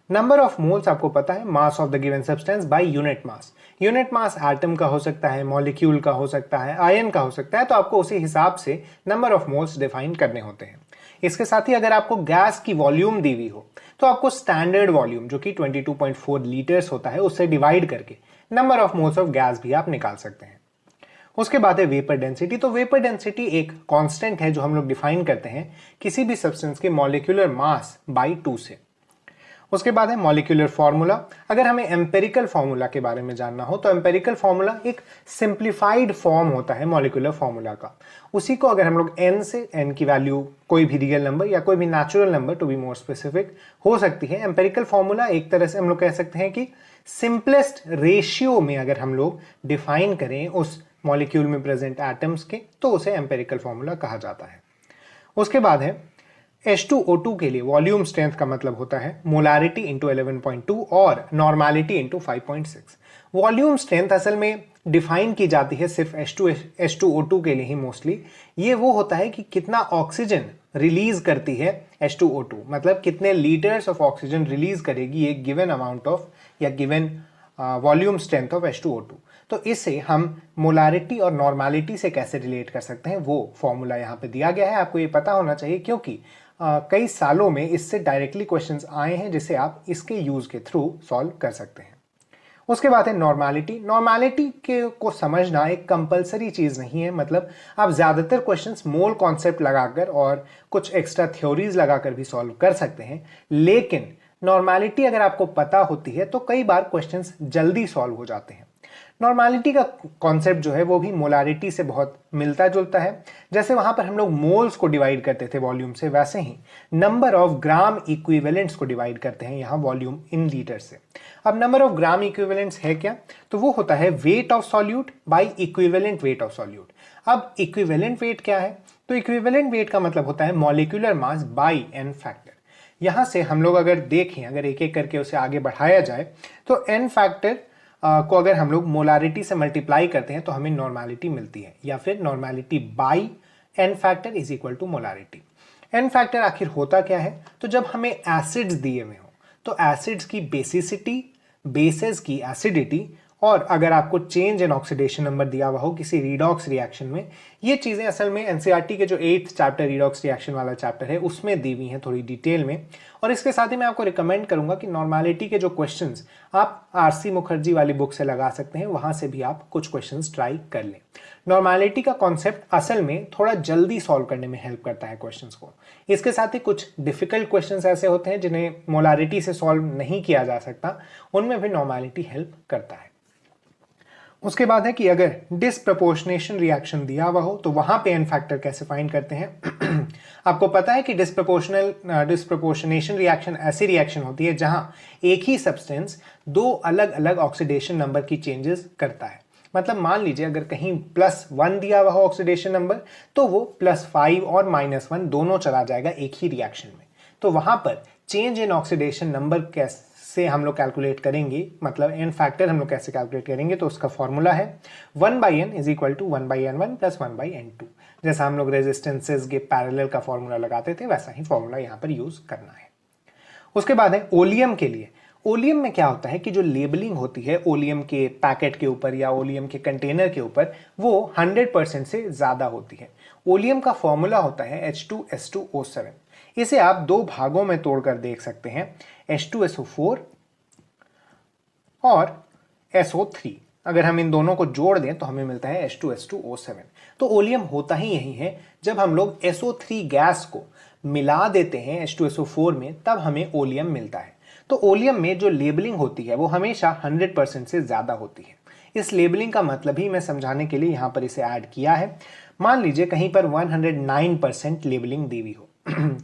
नंबर ऑफ मोल्स आपको पता है, mass of the given substance by unit mass. Unit mass atom का हो सकता है, मॉलिक्यूल का हो सकता है, आयन का हो सकता है, तो आपको उसी हिसाब से नंबर ऑफ मोल्स डिफाइन करने होते हैं। इसके साथ ही अगर आपको गैस की वॉल्यूम दी हुई हो तो आपको स्टैंडर्ड वॉल्यूम जो कि 22.4 लीटर्स होता है उससे डिवाइड करके number of moles of gas भी आप निकाल सकते हैं। उसके बाद है वेपर डेंसिटी। तो वेपर डेंसिटी एक कांस्टेंट है जो हम लोग डिफाइन करते हैं किसी भी सब्सटेंस के मॉलिक्यूलर मास बाई 2 से। उसके बाद है मॉलिक्यूलर फार्मूला। अगर हमें एम्पेरिकल फार्मूला के बारे में जानना हो तो एम्पेरिकल फार्मूला एक सिंप्लीफाइड फॉर्म होता है मॉलिक्यूलर फार्मूला का। उसी को अगर हम लोग n से, n की वैल्यू कोई भी रियल नंबर या कोई भी natural number to be more specific हो सकती है। एम्पेरिकल फार्मूला एक तरह से हम लोग कह सकते हैं कि सिंपलेस्ट रेशियो में अगर हम लोग डिफाइन करें उस मॉलिक्यूल में प्रेजेंट एटम्स के तो उसे एम्पेरिकल फार्मूला कहा जाता है। उसके बाद है H2O2 के लिए वॉल्यूम स्ट्रेंथ का मतलब होता है मोलारिटी इंटू 11.2 और नॉर्मेलिटी इंटू 5.6। वॉल्यूम स्ट्रेंथ असल में डिफाइन की जाती है सिर्फ H2O2 के लिए ही मोस्टली। ये वो होता है कि कितना ऑक्सीजन रिलीज करती है H2O2, मतलब कितने लीटर्स ऑफ ऑक्सीजन रिलीज करेगी एक गिवन अमाउंट ऑफ या given volume strength of H2O2। तो इसे हम मोलारिटी और नॉर्मेलिटी से कैसे रिलेट कर सकते हैं वो फॉर्मूला यहाँ पे दिया गया है। आपको ये पता होना चाहिए क्योंकि कई सालों में इससे डायरेक्टली क्वेश्चंस आए हैं जिसे आप इसके यूज के थ्रू सॉल्व कर सकते हैं। उसके बाद है नॉर्मैलिटी। नॉर्मैलिटी के को समझना एक कंपलसरी चीज़ नहीं है, मतलब आप ज़्यादातर क्वेश्चंस मोल कॉन्सेप्ट लगाकर और कुछ एक्स्ट्रा थ्योरीज लगाकर भी सॉल्व कर सकते हैं, लेकिन नॉर्मैलिटी अगर आपको पता होती है तो कई बार क्वेश्चंस जल्दी सॉल्व हो जाते हैं। नॉर्मैलिटी का कॉन्सेप्ट जो है वो भी मोलारिटी से बहुत मिलता जुलता है। जैसे वहां पर हम लोग मोल्स को डिवाइड करते थे वॉल्यूम से, वैसे ही नंबर ऑफ ग्राम इक्विवेलेंट्स को डिवाइड करते हैं यहाँ वॉल्यूम इन लीटर से। अब नंबर ऑफ ग्राम इक्विवेलेंट्स है क्या, तो वो होता है weight of solute by equivalent weight of solute. अब इक्विवेलेंट वेट क्या है, तो इक्विवेलेंट वेट का मतलब होता है molecular mass by n factor. यहां से हम लोग अगर देखें, अगर एक एक करके उसे आगे बढ़ाया जाए तो एन फैक्टर को अगर हम लोग मोलारिटी से मल्टीप्लाई करते हैं तो हमें नॉर्मैलिटी मिलती है, या फिर normality by n factor is equal to molarity. N factor आखिर होता क्या है, तो जब हमें एसिड्स दिए हुए हो तो एसिड्स की बेसिसिटी, बेसेस की एसिडिटी, और अगर आपको चेंज इन ऑक्सीडेशन नंबर दिया हुआ हो किसी रिडॉक्स रिएक्शन में, ये चीज़ें असल में एनसीईआरटी के जो 8th चैप्टर रिडॉक्स रिएक्शन वाला चैप्टर है उसमें दी हुई हैं थोड़ी डिटेल में। और इसके साथ ही मैं आपको रिकमेंड करूंगा कि नॉर्मैलिटी के जो क्वेश्चंस आप आरसी मुखर्जी वाली बुक से लगा सकते हैं, वहां से भी आप कुछ क्वेश्चंस ट्राई कर लें। नॉर्मैलिटी का कॉन्सेप्ट असल में थोड़ा जल्दी सॉल्व करने में हेल्प करता है क्वेश्चंस को। इसके साथ ही कुछ डिफिकल्ट क्वेश्चंस ऐसे होते हैं जिन्हें मोलारिटी से सॉल्व नहीं किया जा सकता, उनमें भी नॉर्मैलिटी हेल्प करता है। उसके बाद है कि अगर डिस्प्रपोर्शनेशन रिएक्शन दिया हुआ हो तो वहां पे एन फैक्टर कैसे फाइंड करते हैं। आपको पता है कि डिस्प्रपोर्शनेशन रिएक्शन ऐसी रिएक्शन होती है जहां एक ही सब्सटेंस दो अलग अलग ऑक्सीडेशन नंबर की चेंजेस करता है। मतलब मान लीजिए अगर कहीं +1 दिया हुआ हो ऑक्सीडेशन नंबर, तो वो +5 और -1 दोनों चला जाएगा एक ही रिएक्शन में। तो वहां पर चेंज इन ऑक्सीडेशन नंबर कैसे से हम लोग कैलकुलेट करेंगे, मतलब एन फैक्टर हम लोग कैसे कैलकुलेट करेंगे, तो उसका फॉर्मूला है 1/n is equal to 1/n1 + 1/n2। जैसा हम लोग रेजिस्टेंसेस के पैरेलल का फॉर्मूला लगाते थे वैसा ही फॉर्मूला यहाँ पर यूज करना है। उसके बाद है ओलियम के लिए। ओलियम में क्या होता है कि जो लेबलिंग होती है ओलियम के पैकेट के ऊपर या ओलियम के कंटेनर के ऊपर, वो 100% से ज्यादा होती है। ओलियम का फॉर्मूला होता है H2S2O7। इसे आप दो भागों में तोड़कर देख सकते हैं, H2SO4 और SO3। अगर हम इन दोनों को जोड़ दें तो हमें मिलता है H2S2O7। तो ओलियम होता ही यही है, जब हम लोग SO3 गैस को मिला देते हैं H2SO4 में तब हमें ओलियम मिलता है। तो ओलियम में जो लेबलिंग होती है वो हमेशा 100% से ज्यादा होती है। इस लेबलिंग का मतलब ही मैं समझाने के लिए यहां पर इसे ऐड किया है। मान लीजिए कहीं पर 109% लेबलिंग दी हुई हो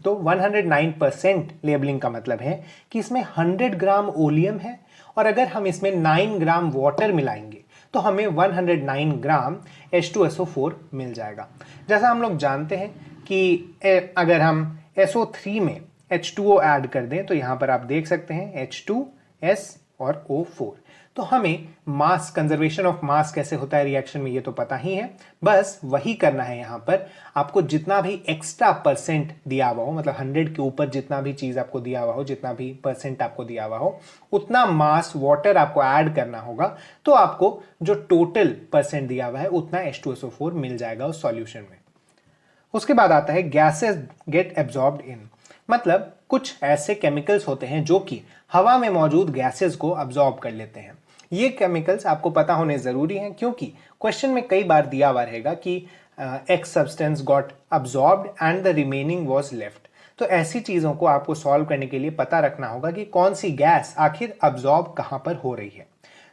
तो 109% लेबलिंग का मतलब है कि इसमें 100 ग्राम ओलियम है, और अगर हम इसमें 9 ग्राम वाटर मिलाएंगे तो हमें 109 ग्राम H2SO4 मिल जाएगा। जैसा हम लोग जानते हैं कि अगर हम SO3 में H2O ऐड कर दें तो यहां पर आप देख सकते हैं H2S और O4। तो हमें मास, कंजर्वेशन ऑफ मास कैसे होता है रिएक्शन में ये तो पता ही है, बस वही करना है। यहाँ पर आपको जितना भी एक्स्ट्रा परसेंट दिया हुआ हो, मतलब 100 के ऊपर जितना भी चीज आपको दिया हुआ हो, जितना भी परसेंट आपको दिया हुआ हो, उतना मास वाटर आपको ऐड करना होगा, तो आपको जो टोटल परसेंट दिया हुआ है उतना H2SO4 मिल जाएगा उस सॉल्यूशन में। उसके बाद आता है गैसेस गेट एब्जॉर्ब्ड इन, मतलब कुछ ऐसे केमिकल्स होते हैं जो कि हवा में मौजूद गैसेस को अब्जॉर्ब कर लेते हैं। ये केमिकल्स आपको पता होने जरूरी हैं, क्योंकि क्वेश्चन में कई बार दिया हुआ रहेगा कि x substance got absorbed and the remaining was left. तो ऐसी चीजों को आपको सॉल्व करने के लिए पता रखना होगा कि कौन सी गैस आखिर अब्जॉर्ब कहां पर हो रही है।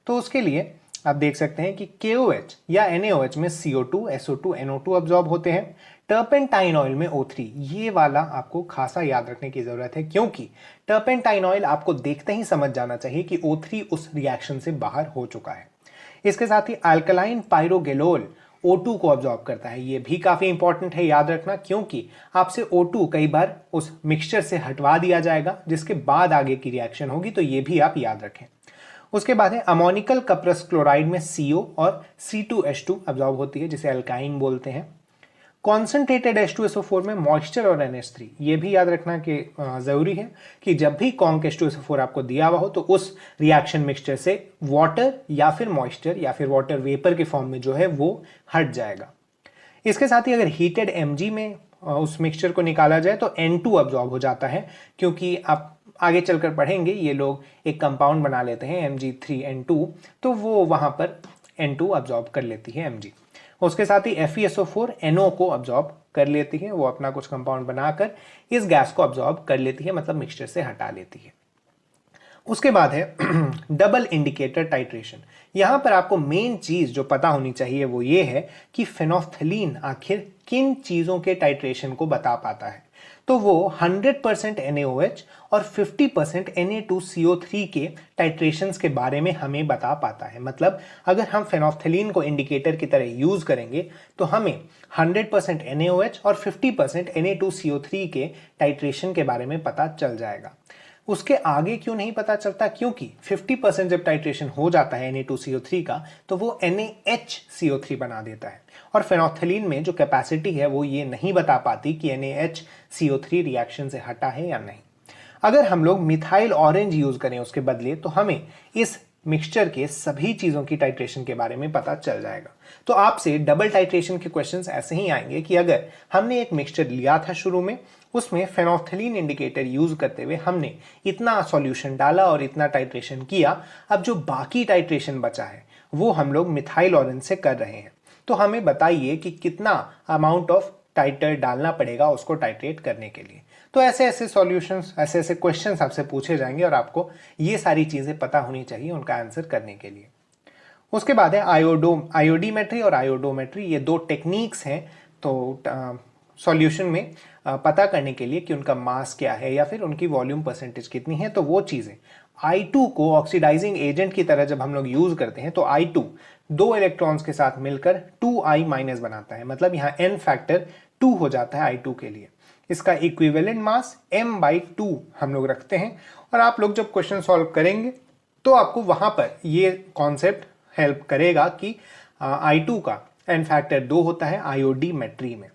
तो उसके लिए आप देख सकते हैं कि KOH या NaOH में CO2, SO2, NO2 अब्जॉर्ब होते हैं। टर्पेंटाइन ऑयल में O3, ये वाला आपको खासा याद रखने की जरूरत है, क्योंकि टर्पेंटाइन ऑयल आपको देखते ही समझ जाना चाहिए कि O3 उस रिएक्शन से बाहर हो चुका है। इसके साथ ही अल्कलाइन पायरोगेलोल O2 को अब्जॉर्ब करता है। ये भी काफी इंपॉर्टेंट है याद रखना, क्योंकि आपसे O2 कई बार उस मिक्सचर से हटवा दिया जाएगा जिसके बाद आगे की रिएक्शन होगी, तो ये भी आप याद रखें। उसके बाद है अमोनिकल कपरस क्लोराइड में CO और C2H2 अब्जॉर्ब होती है, जिसे अल्काइन बोलते हैं। कॉन्सेंट्रेटेड H2SO4 में मॉइस्चर और NH3, ये भी याद रखना कि जरूरी है कि जब भी कॉन्क H2SO4 आपको दिया हुआ हो तो उस रिएक्शन मिक्सचर से वाटर या फिर मॉइस्चर या फिर वाटर वेपर के फॉर्म में जो है वो हट जाएगा। इसके साथ ही अगर हीटेड Mg में उस मिक्सचर को निकाला जाए तो N2 अब्जॉर्ब हो जाता है, क्योंकि आप आगे चलकर पढ़ेंगे ये लोग एक कंपाउंड बना लेते हैं Mg3N2, तो वो वहाँ पर N2 अब्जॉर्ब कर लेती है Mg। उसके साथ ही FeSO4 NO को अब्जॉर्ब कर लेती है, वो अपना कुछ कंपाउंड बनाकर इस गैस को अब्जॉर्ब कर लेती है, मतलब मिक्सचर से हटा लेती है। उसके बाद है डबल इंडिकेटर टाइट्रेशन। यहां पर आपको मेन चीज जो पता होनी चाहिए वो ये है कि फेनोल्फथलीन आखिर किन चीजों के टाइट्रेशन को बता पाता है। तो वो 100% NaOH और 50% Na2CO3 के टाइट्रेशंस के बारे में हमें बता पाता है। मतलब अगर हम फेनोल्फथलीन को इंडिकेटर की तरह यूज करेंगे तो हमें 100% NaOH और 50% Na2CO3 के टाइट्रेशन के बारे में पता चल जाएगा। उसके आगे क्यों नहीं पता चलता? क्योंकि 50% जब टाइट्रेशन हो जाता है Na2CO3 का तो वो NaHCO3 बना देता है, और फेनोल्फथलीन में जो कैपेसिटी है वो ये नहीं बता पाती कि NaHCO3 रिएक्शन से हटा है या नहीं। अगर हम लोग मिथाइल ऑरेंज यूज करें उसके बदले तो हमें इस मिक्सचर के सभी चीजों की टाइट्रेशन के बारे में पता चल जाएगा। तो आपसे डबल टाइट्रेशन के क्वेश्चंस ऐसे ही आएंगे कि अगर हमने एक मिक्सचर लिया था शुरू में, उसमें फेनोल्फथलीन इंडिकेटर यूज करते हुए हमने इतना सॉल्यूशन डाला और इतना टाइट्रेशन किया, अब जो बाकी टाइट्रेशन बचा है वो हम लोग मिथाइल ऑरेंज से कर रहे हैं। तो हमें बताइए कि कितना अमाउंट ऑफ टाइटर डालना पड़ेगा उसको टाइट्रेट करने के लिए। तो ऐसे ऐसे सॉल्यूशंस, ऐसे ऐसे क्वेश्चंस आपसे पूछे जाएंगे और आपको ये सारी चीजें पता होनी चाहिए उनका आंसर करने के लिए। उसके बाद है आयोडीमेट्री और आयोडोमेट्री। ये दो टेक्निक्स हैं तो सॉल्यूशन में पता करने के लिए कि उनका मास क्या है या फिर उनकी वॉल्यूम परसेंटेज कितनी है। तो वो चीजें I2 को ऑक्सीडाइजिंग एजेंट की तरह जब हम लोग यूज करते हैं तो I2 दो इलेक्ट्रॉन्स के साथ मिलकर 2I- बनाता है, मतलब यहाँ n फैक्टर 2 हो जाता है I2 के लिए। इसका इक्विवेलेंट मास m/2 हम लोग रखते हैं, और आप लोग जब क्वेश्चन सॉल्व करेंगे तो आपको वहां पर ये कॉन्सेप्ट हेल्प करेगा कि I2 का n फैक्टर 2 होता है आयोडीमेट्री में।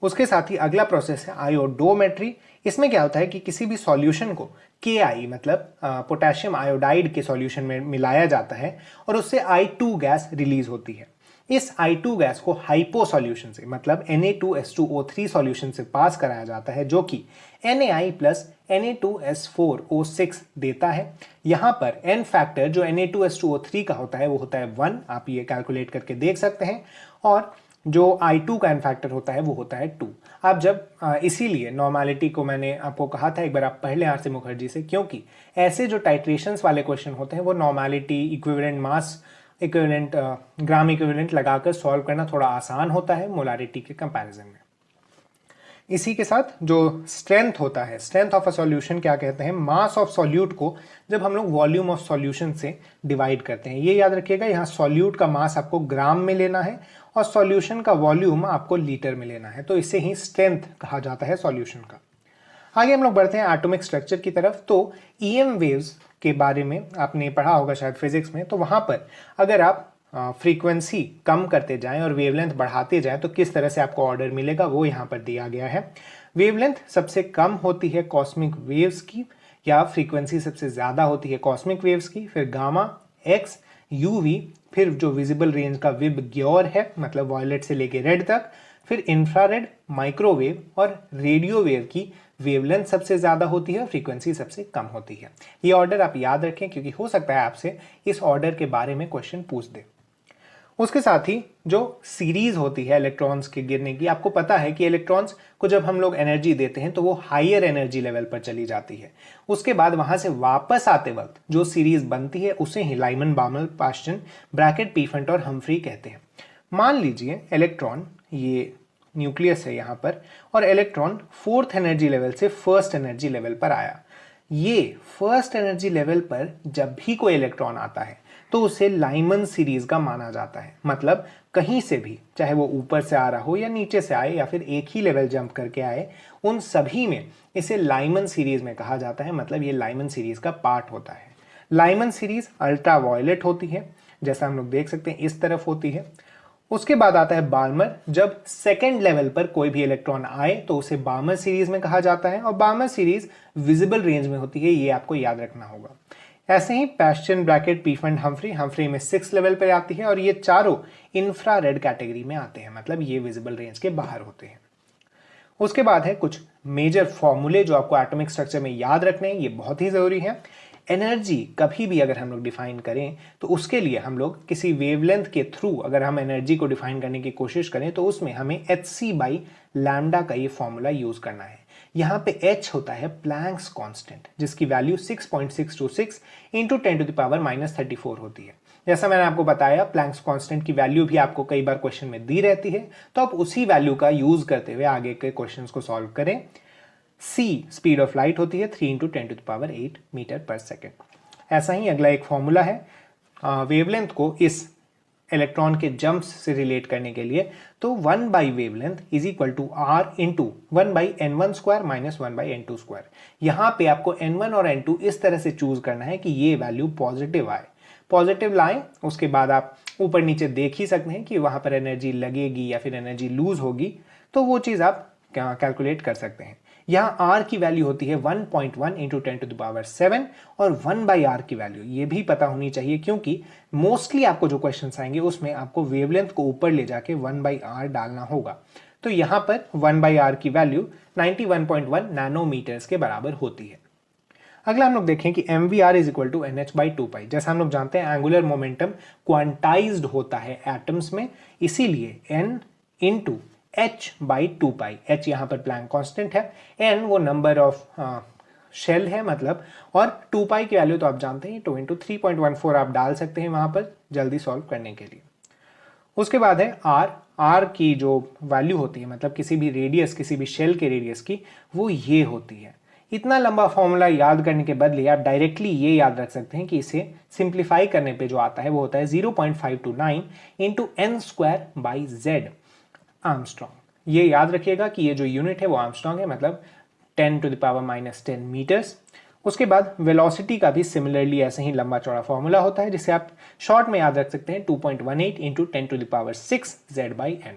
उसके साथ ही अगला प्रोसेस है आयोडोमेट्री। इसमें क्या होता है कि किसी भी सॉल्यूशन को Ki मतलब पोटेशियम आयोडाइड के सॉल्यूशन में मिलाया जाता है और उससे I2 गैस रिलीज होती है। इस I2 गैस को हाइपो सॉल्यूशन से मतलब Na2S2O3 सॉल्यूशन से पास कराया जाता है, जो कि Na प्लस Na2S4O6 देता है। यहां पर n फैक्टर जो Na2S2O3 का होता है वो होता है 1, आप ये कैलकुलेट करके देख सकते हैं, और जो I2 का n फैक्टर होता है वो होता है 2। आप जब इसीलिए नॉर्मेलिटी को मैंने आपको कहा था एक बार आप पढ़ लें आर सी मुखर्जी से, क्योंकि ऐसे जो टाइट्रेशंस वाले क्वेश्चन होते हैं वो normality, equivalent mass, equivalent gram equivalent लगाकर सॉल्व करना थोड़ा आसान होता है मोलारिटी के कंपैरिजन में। इसी के साथ जो स्ट्रेंथ होता है, स्ट्रेंथ ऑफ अ सॉल्यूशन क्या कहते हैं? मास ऑफ सॉल्यूट को जब हम लोग वॉल्यूम ऑफ सॉल्यूशन से डिवाइड करते हैं। ये याद रखिएगा, यहाँ सॉल्यूट का मास आपको ग्राम में लेना है और सॉल्यूशन का वॉल्यूम आपको लीटर में लेना है, तो इसे ही स्ट्रेंथ कहा जाता है सॉल्यूशन का। आगे हम लोग बढ़ते हैं एटॉमिक स्ट्रक्चर की तरफ। तो EM वेव्स के बारे में आपने पढ़ा होगा शायद फिजिक्स में, तो वहां पर अगर आप फ्रीक्वेंसी कम करते जाएं और वेवलेंथ बढ़ाते जाएं तो किस तरह से आपको ऑर्डर मिलेगा वो यहाँ पर दिया गया है। वेवलेंथ सबसे कम होती है कॉस्मिक वेव्स की, या फ्रीक्वेंसी सबसे ज्यादा होती है कॉस्मिक वेव्स की, फिर गामा, एक्स, यूवी, फिर जो विजिबल रेंज का विबग्योर है मतलब वॉयलेट से लेके रेड तक, फिर इंफ्रारेड, माइक्रोवेव और रेडियो वेव की वेवलेंथ सबसे ज्यादा होती है, फ्रीक्वेंसी सबसे कम होती है। ये ऑर्डर आप याद रखें क्योंकि हो सकता है आपसे इस ऑर्डर के बारे में क्वेश्चन पूछ दे। उसके साथ ही जो सीरीज होती है इलेक्ट्रॉन्स के गिरने की, आपको पता है कि इलेक्ट्रॉन्स को जब हम लोग एनर्जी देते हैं तो वो हायर एनर्जी लेवल पर चली जाती है। उसके बाद वहां से वापस आते वक्त जो सीरीज बनती है उसे ही लाइमन, बामल, पास्टन, ब्रैकेट, पीफेंट और हम्फ्री कहते हैं। मान लीजिए इलेक्ट्रॉन, ये न्यूक्लियस है यहाँ पर, और इलेक्ट्रॉन फोर्थ एनर्जी लेवल से फर्स्ट एनर्जी लेवल पर आया। ये फर्स्ट एनर्जी लेवल पर जब भी कोई इलेक्ट्रॉन आता है तो उसे लाइमन सीरीज का माना जाता है। मतलब कहीं से भी, चाहे वो ऊपर से आ रहा हो या नीचे से आए या फिर एक ही लेवल जंप करके आए, उन सभी में इसे लाइमन सीरीज में कहा जाता है। मतलब ये लाइमन सीरीज का पार्ट होता है। लाइमन सीरीज अल्ट्रा वायलेट होती है, जैसा हम लोग देख सकते हैं इस तरफ होती है। उसके बाद आता है बार्मर। जब सेकेंड लेवल पर कोई भी इलेक्ट्रॉन आए तो उसे बार्मर सीरीज में कहा जाता है, और बार्मर सीरीज विजिबल रेंज में होती है, ये आपको याद रखना होगा। ऐसे ही पास्टन, ब्रैकेट, पीफेंट, हम्फ्री, हम्फ्री में 6 लेवल पर आती है, और ये चारों इंफ्रारेड कैटेगरी में आते हैं, मतलब ये विजिबल रेंज के बाहर होते हैं। उसके बाद है कुछ मेजर फॉर्मूले जो आपको एटॉमिक स्ट्रक्चर में याद रखने हैं, ये बहुत ही ज़रूरी है। एनर्जी कभी भी अगर हम लोग डिफाइन करें तो उसके लिए हम लोग किसी वेवलेंथ के थ्रू अगर हम एनर्जी को डिफाइन करने की कोशिश करें तो उसमें हमें hc/λ का ये फॉर्मूला यूज करना है। यहाँ पे h होता है प्लैंक्स कांस्टेंट, जिसकी वैल्यू 6.626 इंटू 10⁻34 होती है। जैसा मैंने आपको बताया, प्लैंक्स कांस्टेंट की वैल्यू भी आपको कई बार क्वेश्चन में दी रहती है, तो आप उसी वैल्यू का यूज करते हुए आगे के क्वेश्चंस को सॉल्व करें। c स्पीड ऑफ लाइट होती है 3 इंटू 10⁸ मीटर पर सेकेंड। ऐसा ही अगला एक फॉर्मूला है वेवलेंथ को इस इलेक्ट्रॉन के जंप्स से रिलेट करने के लिए, तो 1 by wavelength is equal to R into 1/n1² minus 1/n2²। यहाँ पे आपको n1 और n2 इस तरह से चूज करना है कि ये वैल्यू पॉजिटिव आए, पॉजिटिव लाएं। उसके बाद आप ऊपर नीचे देख ही सकते हैं कि वहां पर एनर्जी लगेगी या फिर एनर्जी लूज होगी, तो वो चीज आप कैलकुलेट कर सकते हैं। यहाँ R की वैल्यू होती है 1.1 इंटू 10⁻7 और 1/R की वैल्यू ये भी पता होनी चाहिए, क्योंकि मोस्टली आपको जो क्वेश्चंस आएंगे उसमें आपको वेवलेंथ को ऊपर ले जाके 1/R डालना होगा। तो यहाँ पर 1/R की वैल्यू 91.1 नैनोमीटर्स के बराबर होती है। अगला हम लोग देखें कि mvr is equal to nh/2π। जैसा हम लोग जानते हैं एंगुलर मोमेंटम क्वांटाइज्ड होता है एटम्स में, इसीलिए n इंटू h/2π। h यहाँ पर प्लैंक कांस्टेंट है, n वो नंबर ऑफ शेल है मतलब, और 2π की वैल्यू तो आप जानते हैं 2 इंटू 3.14 आप डाल सकते हैं वहां पर जल्दी सॉल्व करने के लिए। उसके बाद है r की जो वैल्यू होती है मतलब किसी भी रेडियस, किसी भी शेल के रेडियस की, वो ये होती है। इतना लंबा फॉर्मूला याद करने के बदले आप डायरेक्टली ये याद रख सकते हैं कि इसे सिंप्लीफाई करने पे जो आता है वो होता है 0.529 इंटू n²/z आर्मस्ट्रॉन्ग। ये याद रखिएगा कि ये जो यूनिट है वो आर्मस्ट्रॉन्ग है, मतलब 10⁻⁻10 मीटर्स। उसके बाद वेलोसिटी का भी सिमिलरली ऐसे ही लंबा चौड़ा फॉर्मूला होता है, जिसे आप शॉर्ट में याद रख सकते हैं 2.18 इंटू 10⁻6 z/n।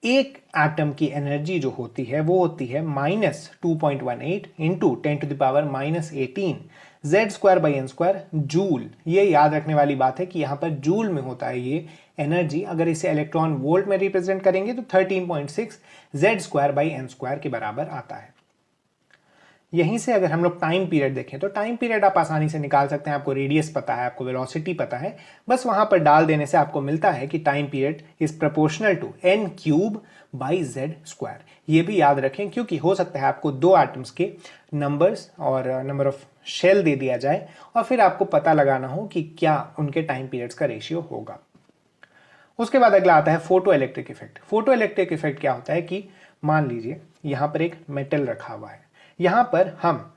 एक एटम की एनर्जी जो होती है वो होती है -2.18 इंटू 10⁻⁻18 z²/n² जूल। ये याद रखने वाली बात है कि यहाँ पर जूल में होता है ये एनर्जी। अगर इसे इलेक्ट्रॉन वोल्ट में रिप्रेजेंट करेंगे तो 13.6 z²/n² के बराबर आता है। यहीं से अगर हम लोग टाइम पीरियड देखें तो टाइम पीरियड आप आसानी से निकाल सकते हैं। आपको रेडियस पता है, आपको वेलोसिटी पता है, बस वहां पर डाल देने से आपको मिलता है कि time period is proportional to n³/z²। ये भी याद रखें, क्योंकि हो सकता है आपको दो एटम्स के नंबर्स और नंबर ऑफ शेल दे दिया जाए और फिर आपको पता लगाना हो कि क्या उनके टाइम पीरियड्स का रेशियो होगा। उसके बाद अगला आता है photo electric effect. Photo electric effect क्या होता है कि मान लीजिए यहां पर एक मेटल रखा हुआ है, यहां पर हम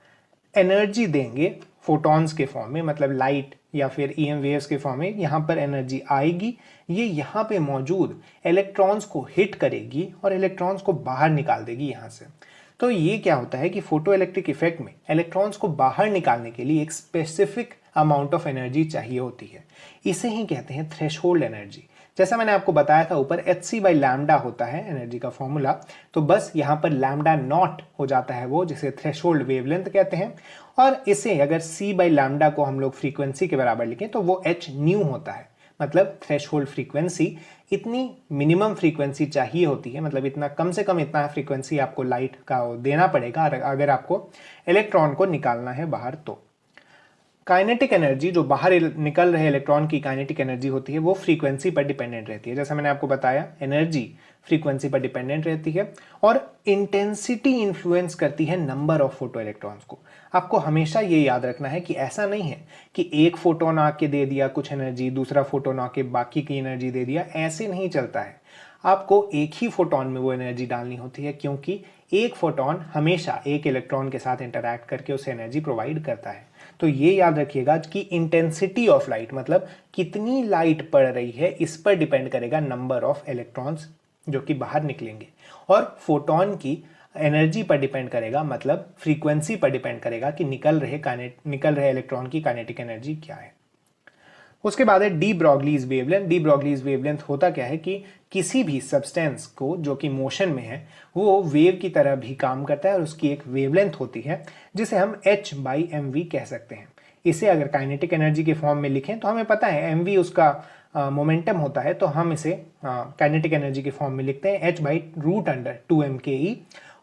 एनर्जी देंगे फोटॉन्स के फॉर्म में, मतलब लाइट या फिर ईएम वेव्स के फॉर्म में। यहां पर एनर्जी आएगी, ये यहां पे मौजूद इलेक्ट्रॉन्स को हिट करेगी और इलेक्ट्रॉन्स को बाहर निकाल देगी यहां से। तो ये क्या होता है कि फोटो इलेक्ट्रिक इफेक्ट में इलेक्ट्रॉन्स को बाहर निकालने के लिए एक स्पेसिफिक अमाउंट ऑफ एनर्जी चाहिए होती है। इसे ही कहते हैं थ्रेशहोल्ड एनर्जी। जैसा मैंने आपको बताया था ऊपर hc/λ होता है एनर्जी का फॉर्मूला, तो बस यहाँ पर लैम्डा नॉट हो जाता है वो, जिसे थ्रेशोल्ड वेवलेंथ कहते हैं। और इसे अगर c/λ को हम लोग फ्रीक्वेंसी के बराबर लिखें तो वो h न्यू होता है, मतलब थ्रेशोल्ड फ्रीक्वेंसी। इतनी मिनिमम फ्रीक्वेंसी चाहिए होती है, मतलब इतना कम से कम इतना फ्रीक्वेंसी आपको लाइट का देना पड़ेगा अगर आपको इलेक्ट्रॉन को निकालना है बाहर। तो काइनेटिक एनर्जी, जो बाहर निकल रहे इलेक्ट्रॉन की काइनेटिक एनर्जी होती है, वो फ्रीक्वेंसी पर डिपेंडेंट रहती है। जैसा मैंने आपको बताया, एनर्जी फ्रीक्वेंसी पर डिपेंडेंट रहती है और इंटेंसिटी इन्फ्लुएंस करती है नंबर ऑफ फोटो इलेक्ट्रॉन्स को। आपको हमेशा ये याद रखना है कि ऐसा नहीं है कि एक फोटोन आके दे दिया कुछ एनर्जी, दूसरा फोटोन आके बाकी की एनर्जी दे दिया, ऐसे नहीं चलता है। आपको एक ही फोटोन में वो एनर्जी डालनी होती है, क्योंकि एक फोटोन हमेशा एक इलेक्ट्रॉन के साथ इंटरैक्ट करके उसे एनर्जी प्रोवाइड करता है। तो ये याद रखिएगा कि इंटेंसिटी ऑफ लाइट, मतलब कितनी लाइट पड़ रही है, इस पर डिपेंड करेगा नंबर ऑफ इलेक्ट्रॉन्स जो कि बाहर निकलेंगे, और फोटोन की एनर्जी पर डिपेंड करेगा, मतलब फ्रीक्वेंसी पर डिपेंड करेगा कि निकल रहे इलेक्ट्रॉन की काइनेटिक एनर्जी क्या है। उसके बाद है de Broglie's wavelength. De Broglie's wavelength होता क्या है कि किसी भी सब्सटेंस को जो कि मोशन में है वो वेव की तरह भी काम करता है और उसकी एक वेवलेंथ होती है जिसे हम h/mv कह सकते हैं। इसे अगर काइनेटिक एनर्जी के फॉर्म में लिखें तो हमें पता है mv उसका मोमेंटम होता है तो हम इसे काइनेटिक एनर्जी के फॉर्म में लिखते हैं h/√2m/ke।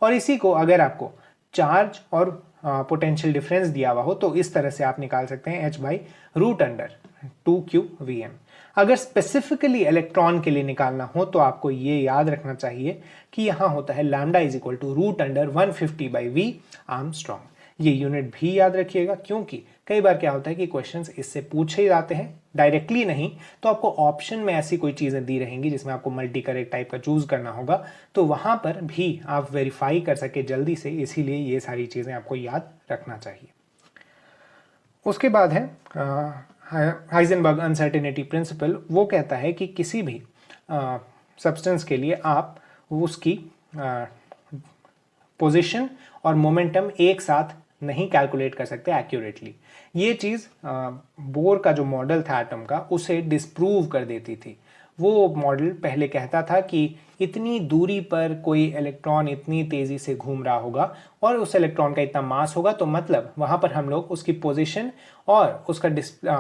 और इसी को अगर आपको चार्ज और पोटेंशियल डिफरेंस दिया हुआ हो तो इस तरह से आप निकाल सकते हैं h/√2qvm। अगर स्पेसिफिकली इलेक्ट्रॉन के लिए निकालना हो तो आपको ये याद रखना चाहिए कि यहाँ होता है lambda is equal to √150/v angstrom. ये यूनिट भी याद रखिएगा, क्योंकि कई बार क्या होता है कि क्वेश्चंस इससे पूछे जाते हैं, डायरेक्टली नहीं तो आपको ऑप्शन में ऐसी कोई चीज़ें दी रहेंगी जिसमें आपको मल्टी करेक्ट टाइप का चूज करना होगा, तो वहाँ पर भी आप वेरीफाई कर सके जल्दी से, इसीलिए ये सारी चीज़ें आपको याद रखना चाहिए। उसके बाद है हाइजेनबर्ग अनसर्टेनिटी प्रिंसिपल। वो कहता है कि किसी भी सब्सटेंस के लिए आप उसकी पोजीशन और मोमेंटम एक साथ नहीं कैलकुलेट कर सकते एक्यूरेटली। ये चीज़ बोर का जो मॉडल था एटम का उसे डिस्प्रूव कर देती थी। वो मॉडल पहले कहता था कि इतनी दूरी पर कोई इलेक्ट्रॉन इतनी तेज़ी से घूम रहा होगा और उस इलेक्ट्रॉन का इतना मास होगा, तो मतलब वहाँ पर हम लोग उसकी पोजीशन और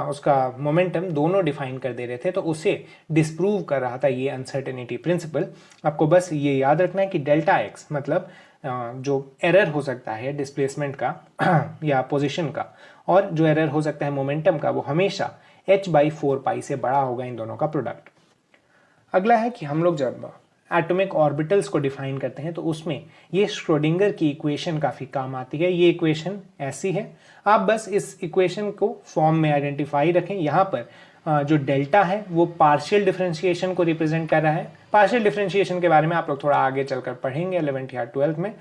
उसका मोमेंटम दोनों डिफाइन कर दे रहे थे, तो उसे डिस्प्रूव कर रहा था ये अनसर्टेनिटी प्रिंसिपल। आपको बस ये याद रखना है कि डेल्टा एक्स मतलब जो एरर हो सकता है डिस्प्लेसमेंट का या पोजीशन का, और जो एरर हो सकता है मोमेंटम का, वो हमेशा h/4π से बड़ा होगा इन दोनों का प्रोडक्ट। अगला है कि हम लोग जब एटॉमिक ऑर्बिटल्स को डिफाइन करते हैं तो उसमें ये श्रोडिंगर की इक्वेशन काफ़ी काम आती है। ये इक्वेशन ऐसी है, आप बस इस इक्वेशन को फॉर्म में आइडेंटिफाई रखें। यहाँ पर जो डेल्टा है वो पार्शियल डिफरेंशिएशन को रिप्रेजेंट कर रहा है। पार्शियल डिफरेंशिएशन के बारे में आप लोग थोड़ा आगे चलकर पढ़ेंगे 11th या 12th में,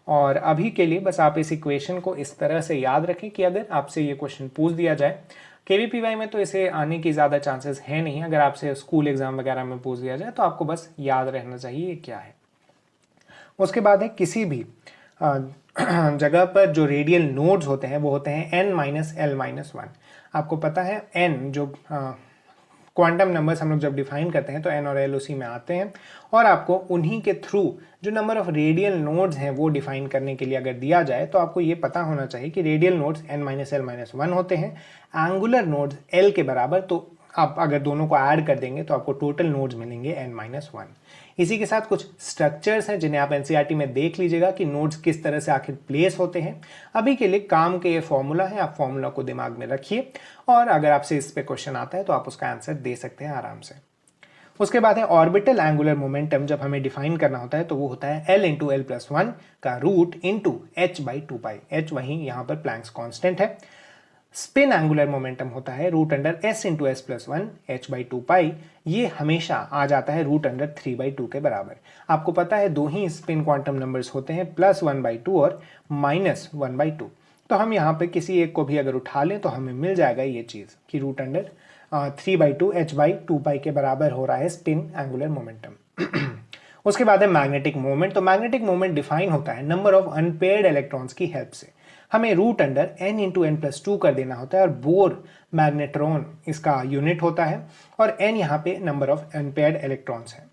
और अभी के लिए बस आप इस इक्वेशन को इस तरह से याद रखें कि अगर आपसे ये क्वेश्चन पूछ दिया जाए, केवीपीवाई में तो इसे आने की ज़्यादा चांसेस है नहीं, अगर आपसे स्कूल एग्जाम वगैरह में पूछ दिया जाए तो आपको बस याद रहना चाहिए ये क्या है। उसके बाद है किसी भी जगह पर जो रेडियल नोड्स होते हैं वो होते हैं n-l-1। आपको पता है n जो क्वांटम नंबर्स हम लोग जब डिफाइन करते हैं तो n और l उसी में आते हैं, और आपको उन्हीं के थ्रू जो नंबर ऑफ रेडियल नोड्स हैं वो डिफाइन करने के लिए अगर दिया जाए तो आपको ये पता होना चाहिए कि रेडियल नोड्स n-l-1 होते हैं, एंगुलर नोड्स l के बराबर। तो आप अगर दोनों को ऐड कर देंगे तो आपको टोटल नोड्स मिलेंगे n-1। इसी के साथ कुछ स्ट्रक्चर्स हैं जिन्हें आप एनसीईआरटी में देख लीजिएगा कि नोड्स किस तरह से आखिर प्लेस होते हैं। अभी के लिए काम के ये फॉर्मूला है, आप फॉर्मूला को दिमाग में रखिए और अगर आपसे इस पे क्वेश्चन आता है तो आप उसका आंसर दे सकते हैं आराम से। उसके बाद है ऑर्बिटल एंगुलर मोमेंटम। जब हमें डिफाइन करना होता है तो वो होता है l × l+1 का रूट इंटू h/2π। h वहीं यहाँ पर प्लैंक्स कांस्टेंट है। स्पिन एंगुलर मोमेंटम होता है √s × s+1 h/2π। ये हमेशा आ जाता है √3/2 के बराबर। आपको पता है दो ही स्पिन क्वांटम नंबर्स होते हैं, +1/2 और -1/2। तो हम यहाँ पे किसी एक को भी अगर उठा लें तो हमें मिल जाएगा ये चीज़ कि √3/2 h/2π के बराबर हो रहा है स्पिन एंगुलर मोमेंटम। उसके बाद है मैग्नेटिक मोमेंट। तो मैग्नेटिक मोमेंट डिफाइन होता है नंबर ऑफ अनपेयर्ड इलेक्ट्रॉन्स की हेल्प से। हमें √n × n+2 कर देना होता है और बोर मैग्नेट्रॉन इसका यूनिट होता है और n यहाँ पे नंबर ऑफ अनपेयर्ड इलेक्ट्रॉन्स है।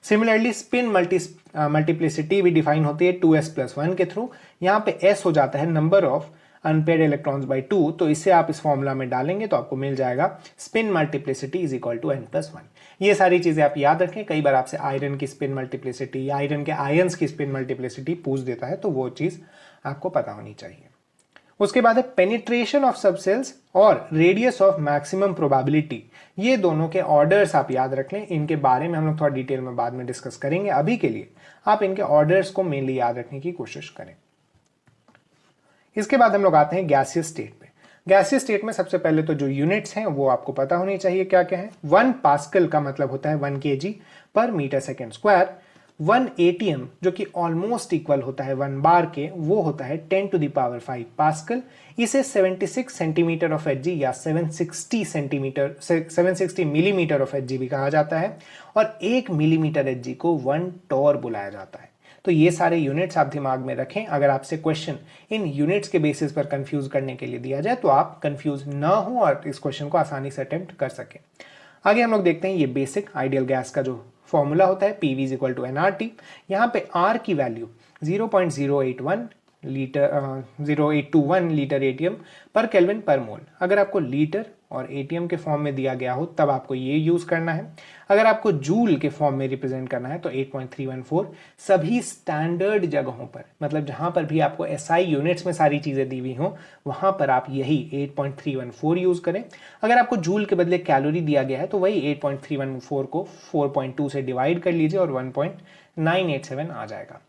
सिमिलरली स्पिन मल्टीप्लिसिटी भी डिफाइन होती है 2s+1 के थ्रू। यहाँ पे s हो जाता है number of unpaired electrons by 2, तो इससे आप इस फॉर्मूला में डालेंगे तो आपको मिल जाएगा spin multiplicity is equal to n+1। ये सारी चीजें आप याद रखें। कई बार आपसे आयरन की स्पिन मल्टीप्लिसिटी या आयरन के आयंस की स्पिन मल्टीप्लिसिटी पूछ देता है, तो वो चीज आपको पता होनी चाहिए। उसके बाद है पेनिट्रेशन ऑफ सबसेल्स और रेडियस ऑफ मैक्सिमम प्रोबेबिलिटी। ये दोनों के ऑर्डर्स आप याद रख लें, इनके बारे में हम लोग थोड़ा डिटेल में बाद में डिस्कस करेंगे। अभी के लिए आप इनके ऑर्डर्स को मेनली याद रखने की कोशिश करें। इसके बाद हम लोग आते हैं गैसियस स्टेट पे। गैसियस स्टेट में सबसे पहले तो जो यूनिट्स हैं वो आपको पता होनी चाहिए क्या क्या है। 1 पास्कल का मतलब होता है 1 kg/m²। 1 atm जो कि ऑलमोस्ट इक्वल होता है 1 बार के, वो होता है 10⁵ पास्कल। इसे 76 सेंटीमीटर ऑफ Hg या 760 मिलीमीटर ऑफ Hg भी कहा जाता है, और 1 मिलीमीटर Hg को 1 टॉर बुलाया जाता है। तो ये सारे यूनिट्स आप दिमाग में रखें। अगर आपसे क्वेश्चन इन यूनिट्स के बेसिस पर कंफ्यूज करने के लिए दिया जाए तो आप कंफ्यूज ना हो और इस क्वेश्चन को आसानी से अटेम्प्ट कर सकें। आगे हम लोग देखते हैं ये बेसिक आइडियल गैस का जो फॉर्मूला होता है PV = nRT। यहाँ पे R की वैल्यू 0.081 लीटर एटीएम पर केल्विन पर मोल। अगर आपको लीटर और एटीएम के फॉर्म में दिया गया हो तब आपको ये यूज़ करना है। अगर आपको जूल के फॉर्म में रिप्रेजेंट करना है तो 8.314 सभी स्टैंडर्ड जगहों पर, मतलब जहां पर भी आपको एसआई यूनिट्स में सारी चीज़ें दी हुई हों वहां पर आप यही 8.314 यूज़ करें। अगर आपको जूल के बदले कैलोरी दिया गया है तो वही 8.314 को 4.2 से डिवाइड कर लीजिए और 1.987 आ जाएगा।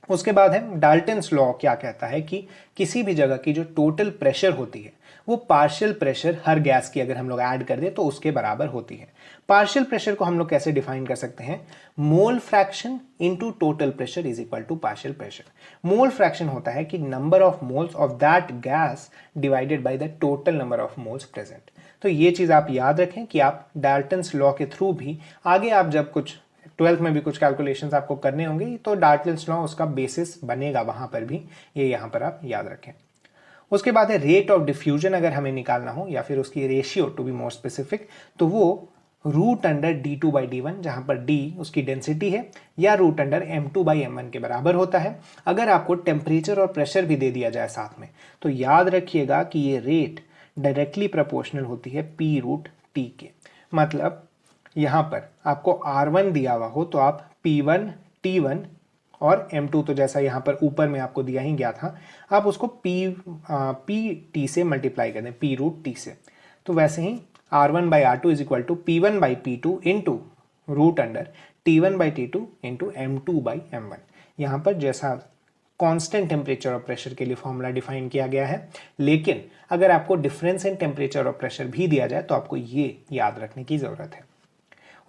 उसके बाद है डाल्टन्स लॉ क्या कहता है कि किसी भी जगह की जो टोटल प्रेशर होती है वो पार्शियल प्रेशर हर गैस की अगर हम लोग ऐड कर दें तो उसके बराबर होती है। पार्शियल प्रेशर को हम लोग कैसे डिफाइन कर सकते हैं? Mole fraction into total pressure is equal to partial pressure. Mole fraction होता है कि number of moles of that gas divided by the total number of moles present. तो ये चीज आप याद रखें कि आप डाल्टन्स लॉ के थ्रू भी आगे आप जब कुछ 12th में भी कुछ कैलकुलेशंस आपको करने होंगे तो डाल्टन्स लॉ उसका बेसिस बनेगा वहां पर भी, ये यहां पर आप याद रखें। उसके बाद है रेट ऑफ डिफ्यूजन अगर हमें निकालना हो या फिर उसकी ratio to be more specific तो वो रूट अंडर d2/d1 जहां पर d उसकी डेंसिटी है या रूट अंडर m2/m1 के बराबर होता है। अगर आपको टेम्परेचर और प्रेशर भी दे दिया जाए साथ में तो याद रखिएगा कि ये रेट डायरेक्टली प्रोपोर्शनल होती है p√t के। मतलब यहां पर आपको R1 दिया हुआ हो तो आप P1 T1 और M2 तो जैसा यहाँ पर ऊपर में आपको दिया ही गया था आप उसको P से मल्टीप्लाई कर दें p√t से। तो वैसे ही R1/R2 is equal to P1/P2 into root under T1/T2 into M2/M1। यहाँ पर जैसा कांस्टेंट टेम्परेचर और प्रेशर के लिए फॉर्मूला डिफाइन किया गया है, लेकिन अगर आपको डिफरेंस इन टेम्परेचर और प्रेशर भी दिया जाए तो आपको ये याद रखने की जरूरत है।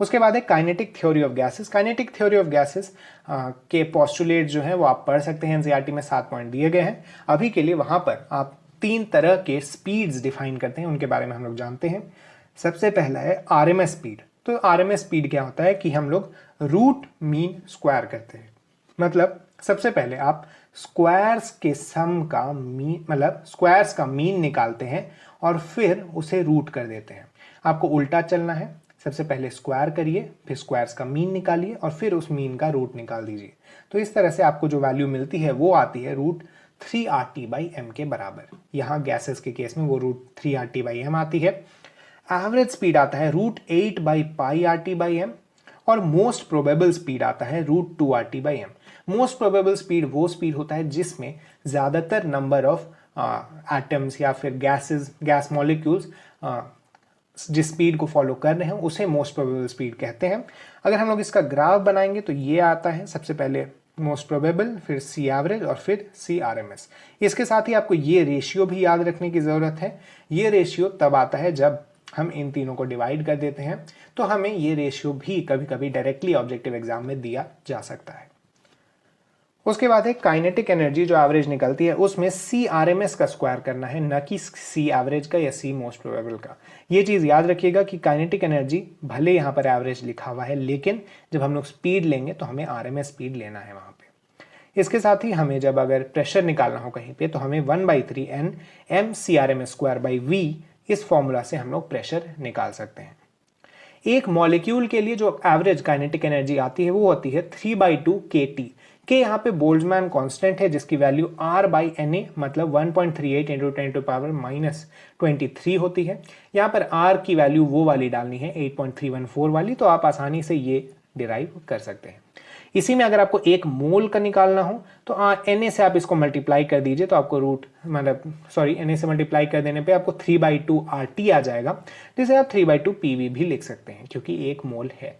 उसके बाद है kinetic theory of gases. Kinetic theory of gases के पोस्टुलेट जो है वो आप पढ़ सकते हैं, एनसीईआरटी में 7 पॉइंट दिए गए हैं। अभी के लिए वहां पर आप 3 तरह के स्पीड्स डिफाइन करते हैं, उनके बारे में हम लोग जानते हैं। सबसे पहला है आरएमएस स्पीड। तो आरएमएस स्पीड क्या होता है कि हम लोग रूट मीन स्क्वायर करते हैं। मतलब सबसे पहले आप स्क्वायर्स के सम का मीन, मतलब स्क्वायर्स का मीन निकालते हैं और फिर उसे रूट कर देते हैं। आपको उल्टा चलना है, सबसे पहले स्क्वायर करिए, फिर स्क्वायर्स का मीन निकालिए और फिर उस मीन का रूट निकाल दीजिए। तो इस तरह से आपको जो वैल्यू मिलती है वो आती है √3RT/m के बराबर। यहाँ गैसेस के केस में वो √3RT/m आती है। एवरेज स्पीड आता है √8/πRT/m और मोस्ट प्रोबेबल स्पीड आता है √2RT/m। मोस्ट प्रोबेबल स्पीड वो स्पीड होता है जिसमें ज्यादातर नंबर ऑफ एटम्स या फिर गैस मॉलिक्यूल्स जिस स्पीड को फॉलो कर रहे हैं उसे मोस्ट प्रोबेबल स्पीड कहते हैं। अगर हम लोग इसका ग्राफ बनाएंगे तो ये आता है, सबसे पहले मोस्ट प्रोबेबल, फिर सी एवरेज और फिर सी आरएमएस। इसके साथ ही आपको ये रेशियो भी याद रखने की जरूरत है। ये रेशियो तब आता है जब हम इन तीनों को डिवाइड कर देते हैं, तो हमें ये रेशियो भी कभी कभी डायरेक्टली ऑब्जेक्टिव एग्जाम में दिया जा सकता है। उसके बाद है काइनेटिक एनर्जी जो एवरेज निकलती है उसमें सी आरएमएस का स्क्वायर करना है, न कि सी एवरेज का या सी मोस्ट प्रोबेबल का। ये चीज याद रखिएगा कि काइनेटिक एनर्जी भले यहाँ पर एवरेज लिखा हुआ है, लेकिन जब हम लोग स्पीड लेंगे तो हमें आरएमएस स्पीड लेना है वहां पे। इसके साथ ही हमें जब अगर प्रेशर निकालना हो कहीं पे तो हमें 1/3 N/m²/v इस फॉर्मूला से हम लोग प्रेशर निकाल सकते हैं। एक मॉलिक्यूल के लिए जो एवरेज काइनेटिक एनर्जी आती है वो होती है 3/2 kT के। यहाँ पे बोल्ट्जमैन कांस्टेंट है जिसकी वैल्यू R/Na मतलब 1.38 × 10⁻23 होती है। यहाँ पर R की वैल्यू वो वाली डालनी है 8.314 वाली, तो आप आसानी से ये डिराइव कर सकते हैं। इसी में अगर आपको 1 मोल का निकालना हो तो Na से आप इसको मल्टीप्लाई कर दीजिए तो आपको Na से मल्टीप्लाई कर देने पे आपको 3/2 RT आ जाएगा, जिसे आप 3/2 PV भी लिख सकते हैं क्योंकि 1 मोल है।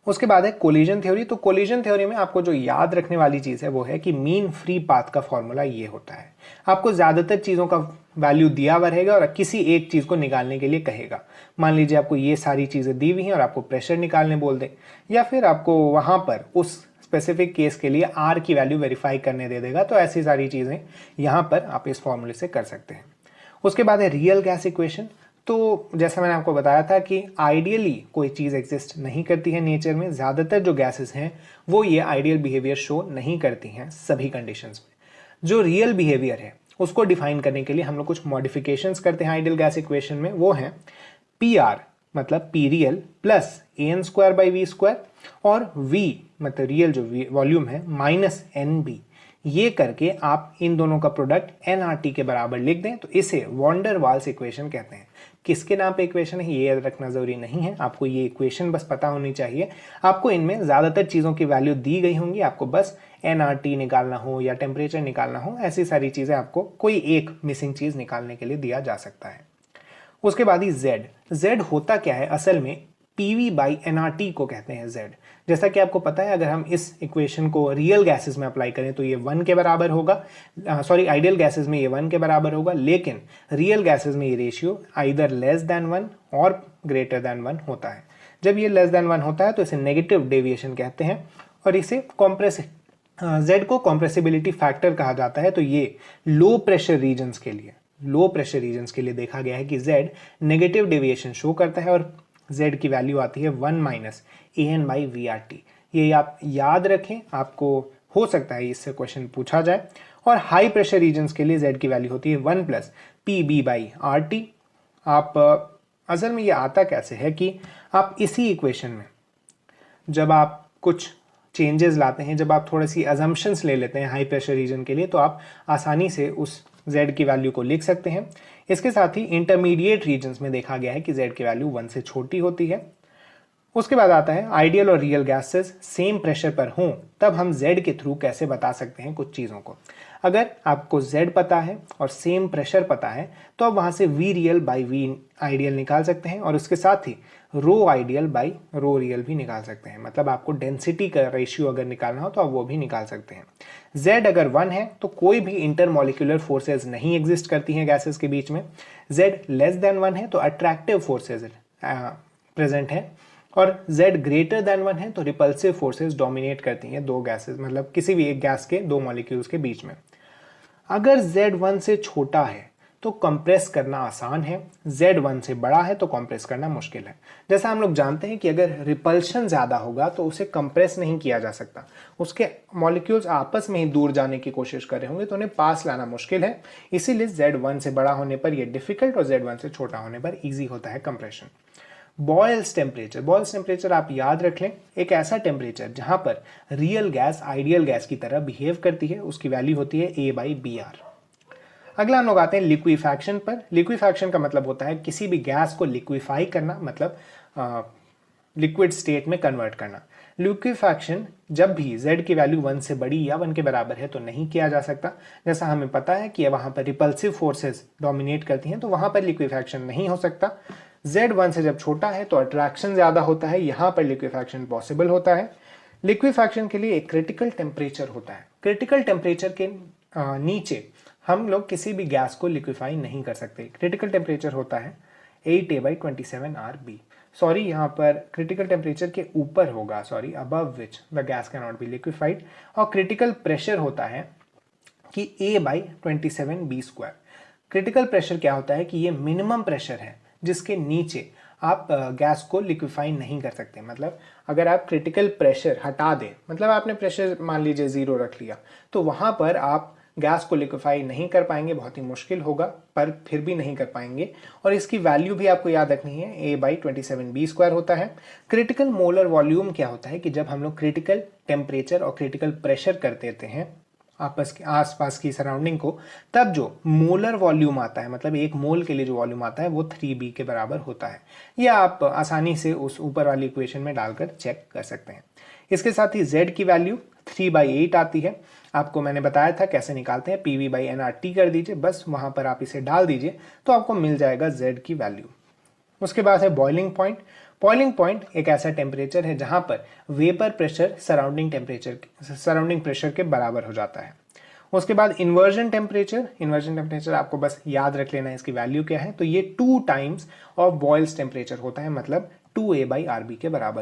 उसके बाद है कोलिजन थ्योरी। तो कोलिजन थ्योरी में आपको जो याद रखने वाली चीज है वो है कि मीन फ्री पाथ का फॉर्मूला ये होता है। आपको ज्यादातर चीजों का वैल्यू दिया हुआ रहेगा और किसी एक चीज को निकालने के लिए कहेगा। मान लीजिए आपको ये सारी चीजें दी हुई हैं और आपको प्रेशर निकालने बोल दे, या फिर आपको वहां पर उस स्पेसिफिक केस के लिए R की वैल्यू वेरीफाई करने दे देगा। तो ऐसी सारी चीजें यहाँ पर आप इस फॉर्मूले से कर सकते हैं। उसके बाद है रियल गैस इक्वेशन। तो जैसा मैंने आपको बताया था कि आइडियली कोई चीज़ एग्जिस्ट नहीं करती है नेचर में। ज़्यादातर जो गैसेस हैं वो ये आइडियल बिहेवियर शो नहीं करती हैं सभी कंडीशंस में। जो रियल बिहेवियर है उसको डिफाइन करने के लिए हम लोग कुछ मॉडिफिकेशंस करते हैं आइडियल गैस इक्वेशन में। वो है PR मतलब P रियल प्लस AN²/V² और V मतलब रियल जो वॉल्यूम है माइनस NB। ये करके आप इन दोनों का प्रोडक्ट nRT के बराबर लिख दें तो इसे वॉन डेर वाल्स इक्वेशन कहते हैं। किसके नाम पे इक्वेशन है ये याद रखना जरूरी नहीं है, आपको ये इक्वेशन बस पता होनी चाहिए। आपको इनमें ज्यादातर चीजों की वैल्यू दी गई होंगी, आपको बस nRT निकालना हो या टेम्परेचर निकालना हो, ऐसी सारी चीजें आपको कोई एक मिसिंग चीज निकालने के लिए दिया जा सकता है। उसके बाद ही Z होता क्या है, असल में PV/nRT को कहते हैं Z। जैसा कि आपको पता है, अगर हम इस इक्वेशन को रियल गैसेस में अप्लाई करें तो ये 1 के बराबर होगा, सॉरी आइडियल गैसेस में ये 1 के बराबर होगा, लेकिन रियल गैसेस में ये रेशियो आइदर लेस देन 1 और ग्रेटर देन 1 होता है। जब ये लेस देन 1 होता है तो इसे नेगेटिव डेविएशन कहते हैं और इसे Z को कॉम्प्रेसिबिलिटी फैक्टर कहा जाता है। तो ये लो प्रेशर रीजन्स के लिए देखा गया है कि Z नेगेटिव डेविएशन शो करता है और Z की वैल्यू आती है 1 - AN/VRT। ये आप याद रखें, आपको हो सकता है इससे क्वेश्चन पूछा जाए। और हाई प्रेशर रीजन्स के लिए Z की वैल्यू होती है 1 + PB/RT। आप असल में ये आता कैसे है कि आप इसी इक्वेशन में जब आप कुछ चेंजेस लाते हैं, जब आप थोड़ी सी अजम्पशंस ले लेते हैं हाई प्रेशर रीजन के लिए, तो आप आसानी से उस Z की वैल्यू को लिख सकते हैं। इसके साथ ही इंटरमीडिएट रीजन्स में देखा गया है कि Z की वैल्यू 1 से छोटी होती है। उसके बाद आता है आइडियल और रियल गैसेस सेम प्रेशर पर हों तब हम Z के थ्रू कैसे बता सकते हैं कुछ चीज़ों को। अगर आपको Z पता है और सेम प्रेशर पता है तो आप वहाँ से V real/V आइडियल निकाल सकते हैं और उसके साथ ही रो आइडियल बाई रो रियल भी निकाल सकते हैं। मतलब आपको डेंसिटी का रेशियो अगर निकालना हो तो आप वो भी निकाल सकते हैं। Z अगर 1 है तो कोई भी इंटरमॉलिक्यूलर फोर्सेज नहीं एग्जिस्ट करती हैं गैसेस के बीच में। Z लेस देन 1 है तो अट्रैक्टिव फोर्सेज प्रेजेंट है और Z ग्रेटर देन 1 है तो रिपल्सिव फोर्सेज डोमिनेट करती हैं दो गैसेस, मतलब किसी भी एक गैस के दो मॉलिक्यूल्स के बीच में। अगर Z 1 से छोटा है तो कंप्रेस करना आसान है, Z 1 से बड़ा है तो कंप्रेस करना मुश्किल है। जैसा हम लोग जानते हैं कि अगर रिपल्शन ज़्यादा होगा तो उसे कंप्रेस नहीं किया जा सकता, उसके मॉलिक्यूल्स आपस में ही दूर जाने की कोशिश कर रहे होंगे तो उन्हें पास लाना मुश्किल है। इसीलिए Z 1 से बड़ा होने पर यह डिफिकल्ट और Z 1 से छोटा होने पर ईजी होता है कंप्रेशन। बॉयल्स टेम्परेचर आप याद रख लें, एक ऐसा टेम्परेचर जहां पर रियल गैस आइडियल गैस की तरह बिहेव करती है, उसकी वैल्यू होती है A/BR। अगला हम लोग आते हैं लिक्विफैक्शन पर। लिक्विफैक्शन का मतलब होता है किसी भी गैस को लिक्विफाई करना, मतलब लिक्विड स्टेट में कन्वर्ट करना। लिक्विफैक्शन जब भी Z की वैल्यू 1 से बड़ी या 1 के बराबर है तो नहीं किया जा सकता। जैसा हमें पता है कि वहां पर रिपल्सिव फोर्सेस डोमिनेट करती हैं तो वहां पर लिक्विफैक्शन नहीं हो सकता। Z 1 से जब छोटा है तो अट्रैक्शन ज्यादा होता है, यहां पर लिक्विफैक्शन पॉसिबल होता है। लिक्विफैक्शन के लिए एक क्रिटिकल टेम्परेचर होता है, क्रिटिकल टेम्परेचर के नीचे हम लोग किसी भी गैस को लिक्विफाई नहीं कर सकते। क्रिटिकल टेम्परेचर होता है 8A/27 RB। सॉरी, यहाँ पर क्रिटिकल टेम्परेचर के ऊपर होगा, sorry, above which the gas can not be liquefied. और क्रिटिकल प्रेशर होता है कि A/27B²। क्रिटिकल प्रेशर क्या होता है कि ये मिनिमम प्रेशर है जिसके नीचे आप गैस को लिक्विफाई नहीं कर सकते। मतलब अगर आप क्रिटिकल प्रेशर हटा दें, मतलब आपने प्रेशर मान लीजिए 0 रख लिया, तो वहाँ पर आप गैस को लिक्विफाई नहीं कर पाएंगे, बहुत ही मुश्किल होगा, पर फिर भी नहीं कर पाएंगे। और इसकी वैल्यू भी आपको याद रखनी है, A/27B² होता है। क्रिटिकल मोलर वॉल्यूम क्या होता है कि जब हम लोग क्रिटिकल टेम्परेचर और क्रिटिकल प्रेशर कर देते हैं आपस के आसपास की सराउंडिंग को, तब जो मोलर वॉल्यूम आता है, मतलब एक मोल के लिए जो वॉल्यूम आता है वो 3B के बराबर होता है। यह आप आसानी से उस ऊपर वाली इक्वेशन में डालकर चेक कर सकते हैं। इसके साथ ही Z की वैल्यू 3/8 आती है। आपको मैंने बताया था कैसे निकालते हैं, PV/nRT कर दीजिए, बस वहां पर आप इसे डाल दीजिए तो आपको मिल जाएगा Z की वैल्यू। उसके बाद है बॉइलिंग पॉइंट। बॉइलिंग पॉइंट एक ऐसा टेम्परेचर है जहां पर वेपर प्रेशर सराउंडिंग प्रेशर के बराबर हो जाता है। उसके बाद इन्वर्जन टेम्परेचर आपको बस याद रख लेना है इसकी वैल्यू क्या है। तो ये 2 टाइम्स ऑफ बॉइल्स टेम्परेचर होता है, मतलब 2A/RB के बराबर।